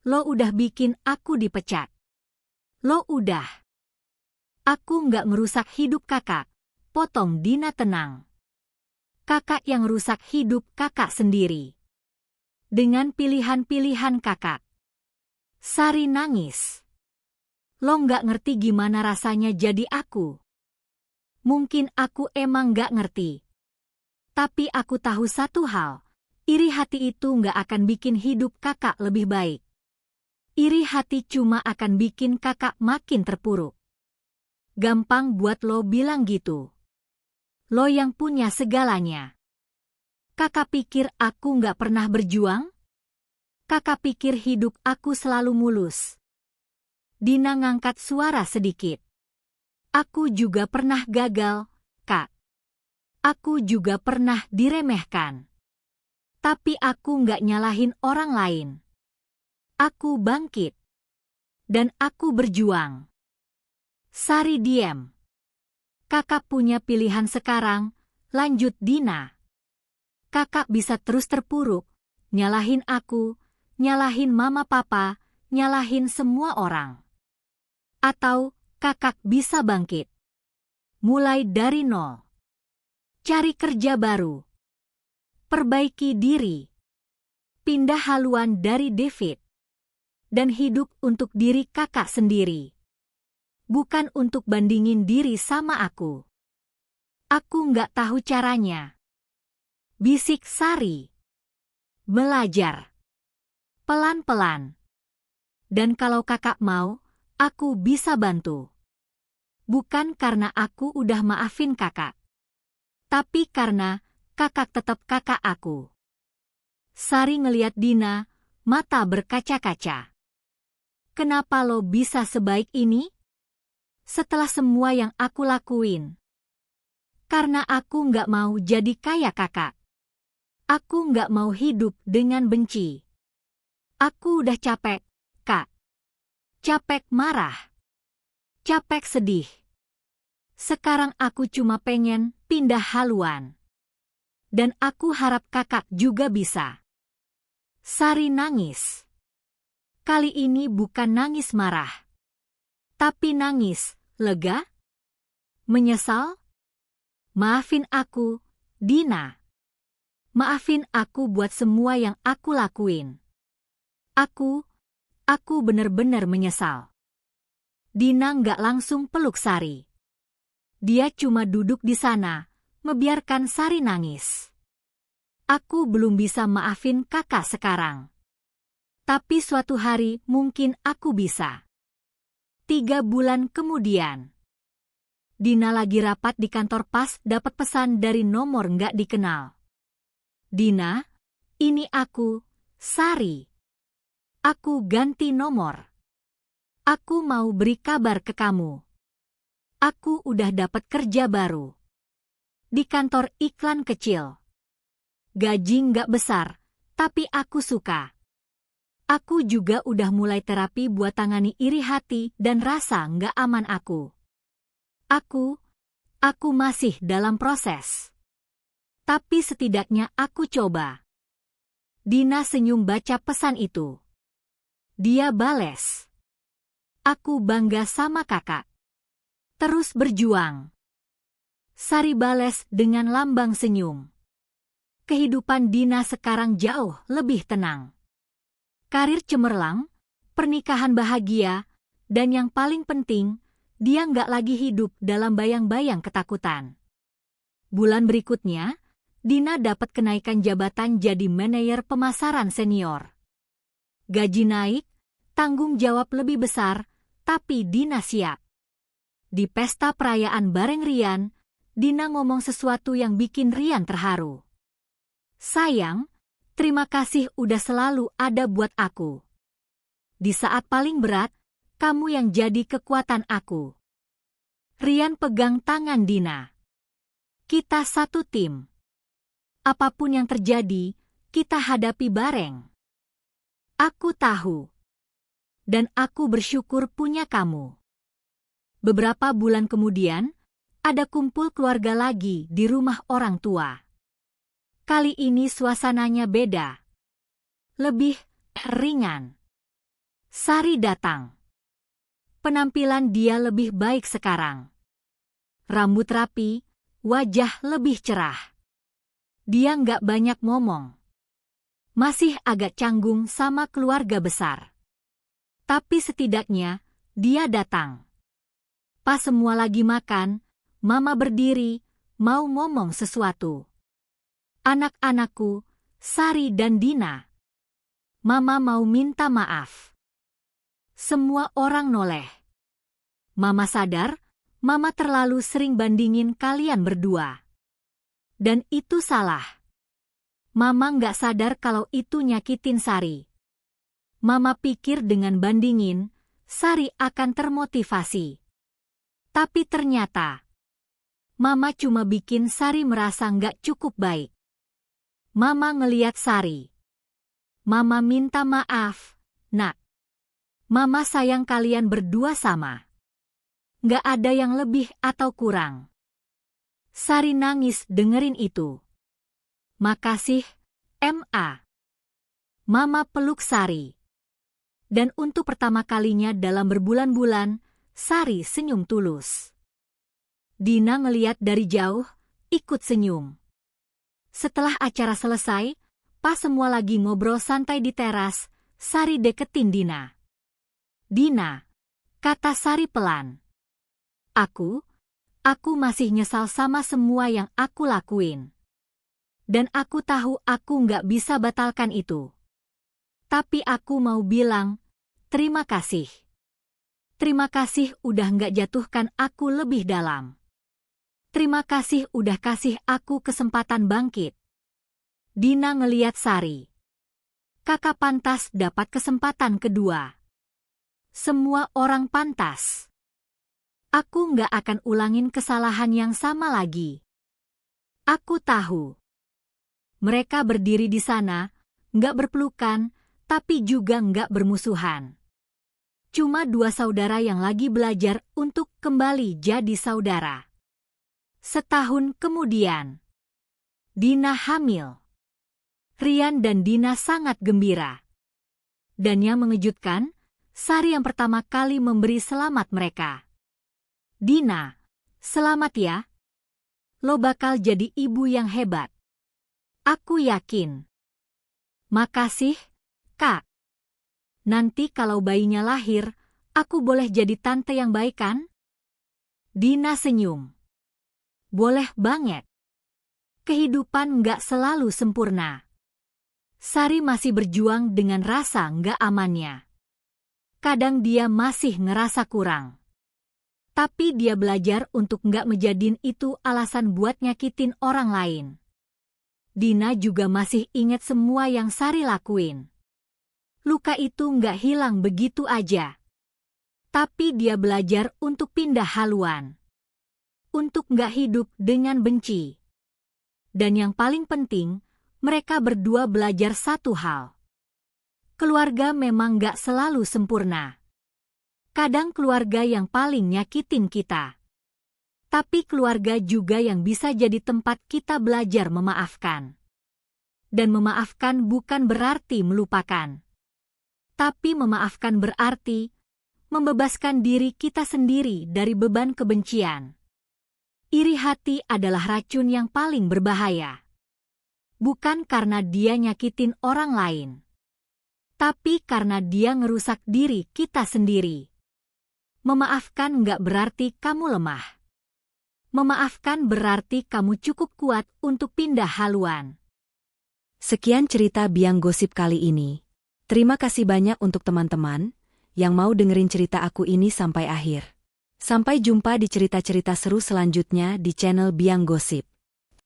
Lo udah bikin aku dipecat. Lo udah. Aku nggak ngerusak hidup kakak, potong Dina tenang. Kakak yang rusak hidup kakak sendiri. Dengan pilihan-pilihan kakak. Sari nangis. Lo nggak ngerti gimana rasanya jadi aku. Mungkin aku emang nggak ngerti. Tapi aku tahu satu hal. Iri hati itu nggak akan bikin hidup kakak lebih baik. Iri hati cuma akan bikin kakak makin terpuruk. Gampang buat lo bilang gitu. Lo yang punya segalanya. Kakak pikir aku nggak pernah berjuang? Kakak pikir hidup aku selalu mulus? Dina ngangkat suara sedikit. Aku juga pernah gagal, Kak. Aku juga pernah diremehkan. Tapi aku nggak nyalahin orang lain. Aku bangkit. Dan aku berjuang. Sari diam. Kakak punya pilihan sekarang, lanjut Dina. Kakak bisa terus terpuruk, nyalahin aku, nyalahin mama papa, nyalahin semua orang. Atau kakak bisa bangkit. Mulai dari nol. Cari kerja baru. Perbaiki diri. Pindah haluan dari David. Dan hidup untuk diri kakak sendiri. Bukan untuk bandingin diri sama aku. Aku nggak tahu caranya. Bisik Sari. Belajar. Pelan-pelan. Dan kalau kakak mau, aku bisa bantu. Bukan karena aku udah maafin kakak. Tapi karena kakak tetap kakak aku. Sari ngeliat Dina, mata berkaca-kaca. Kenapa lo bisa sebaik ini? Setelah semua yang aku lakuin. Karena aku nggak mau jadi kayak kakak. Aku nggak mau hidup dengan benci. Aku udah capek, Kak. Capek marah. Capek sedih. Sekarang aku cuma pengen pindah haluan. Dan aku harap kakak juga bisa. Sari nangis. Kali ini bukan nangis marah. Tapi nangis lega. Menyesal? Maafin aku, Dina. Maafin aku buat semua yang aku lakuin. Aku bener-bener menyesal. Dina nggak langsung peluk Sari. Dia cuma duduk di sana, membiarkan Sari nangis. Aku belum bisa maafin kakak sekarang. Tapi suatu hari mungkin aku bisa. 3 bulan kemudian. Dina lagi rapat di kantor pas dapat pesan dari nomor nggak dikenal. Dina, ini aku, Sari. Aku ganti nomor. Aku mau beri kabar ke kamu. Aku udah dapat kerja baru. Di kantor iklan kecil. Gaji nggak besar, tapi aku suka. Aku juga udah mulai terapi buat tangani iri hati dan rasa nggak aman aku. Aku masih dalam proses. Tapi setidaknya aku coba. Dina senyum baca pesan itu. Dia bales. Aku bangga sama kakak. Terus berjuang. Sari bales dengan lambang senyum. Kehidupan Dina sekarang jauh lebih tenang. Karir cemerlang, pernikahan bahagia, dan yang paling penting, dia nggak lagi hidup dalam bayang-bayang ketakutan. Bulan berikutnya, Dina dapat kenaikan jabatan jadi manajer pemasaran senior. Gaji naik, tanggung jawab lebih besar, tapi Dina siap. Di pesta perayaan bareng Rian, Dina ngomong sesuatu yang bikin Rian terharu. Sayang, terima kasih udah selalu ada buat aku. Di saat paling berat, kamu yang jadi kekuatan aku. Rian pegang tangan Dina. Kita satu tim. Apapun yang terjadi, kita hadapi bareng. Aku tahu. Dan aku bersyukur punya kamu. Beberapa bulan kemudian, ada kumpul keluarga lagi di rumah orang tua. Kali ini suasananya beda. Lebih ringan. Sari datang. Penampilan dia lebih baik sekarang. Rambut rapi, wajah lebih cerah. Dia nggak banyak ngomong. Masih agak canggung sama keluarga besar. Tapi setidaknya, dia datang. Pas semua lagi makan, Mama berdiri, mau ngomong sesuatu. Anak-anakku, Sari dan Dina. Mama mau minta maaf. Semua orang noleh. Mama sadar, Mama terlalu sering bandingin kalian berdua. Dan itu salah. Mama nggak sadar kalau itu nyakitin Sari. Mama pikir dengan bandingin, Sari akan termotivasi. Tapi ternyata, Mama cuma bikin Sari merasa nggak cukup baik. Mama ngeliat Sari. Mama minta maaf, Nak. Mama sayang kalian berdua sama. Nggak ada yang lebih atau kurang. Sari nangis dengerin itu. Makasih, Ma. Mama peluk Sari. Dan untuk pertama kalinya dalam berbulan-bulan, Sari senyum tulus. Dina ngeliat dari jauh, ikut senyum. Setelah acara selesai, pas semua lagi ngobrol santai di teras, Sari deketin Dina. Dina, kata Sari pelan. Aku masih nyesal sama semua yang aku lakuin. Dan aku tahu aku nggak bisa batalkan itu. Tapi aku mau bilang, terima kasih. Terima kasih udah nggak jatuhkan aku lebih dalam. Terima kasih udah kasih aku kesempatan bangkit. Dina ngeliat Sari. Kakak pantas dapat kesempatan kedua. Semua orang pantas. Aku nggak akan ulangin kesalahan yang sama lagi. Aku tahu. Mereka berdiri di sana, nggak berpelukan, tapi juga nggak bermusuhan. Cuma dua saudara yang lagi belajar untuk kembali jadi saudara. Setahun kemudian, Dina hamil. Rian dan Dina sangat gembira. Dan yang mengejutkan, Sari yang pertama kali memberi selamat mereka. Dina, selamat ya. Lo bakal jadi ibu yang hebat. Aku yakin. Makasih, Kak. Nanti kalau bayinya lahir, aku boleh jadi tante yang baik kan? Dina senyum. Boleh banget. Kehidupan nggak selalu sempurna. Sari masih berjuang dengan rasa nggak amannya. Kadang dia masih ngerasa kurang. Tapi dia belajar untuk nggak menjadiin itu alasan buat nyakitin orang lain. Dina juga masih ingat semua yang Sari lakuin. Luka itu nggak hilang begitu aja. Tapi dia belajar untuk pindah haluan. Untuk nggak hidup dengan benci. Dan yang paling penting, mereka berdua belajar satu hal. Keluarga memang nggak selalu sempurna. Kadang keluarga yang paling nyakitin kita. Tapi keluarga juga yang bisa jadi tempat kita belajar memaafkan. Dan memaafkan bukan berarti melupakan. Tapi memaafkan berarti membebaskan diri kita sendiri dari beban kebencian. Iri hati adalah racun yang paling berbahaya. Bukan karena dia nyakitin orang lain. Tapi karena dia ngerusak diri kita sendiri. Memaafkan nggak berarti kamu lemah. Memaafkan berarti kamu cukup kuat untuk pindah haluan. Sekian cerita Biang Gosip kali ini. Terima kasih banyak untuk teman-teman yang mau dengerin cerita aku ini sampai akhir. Sampai jumpa di cerita-cerita seru selanjutnya di channel Biang Gosip.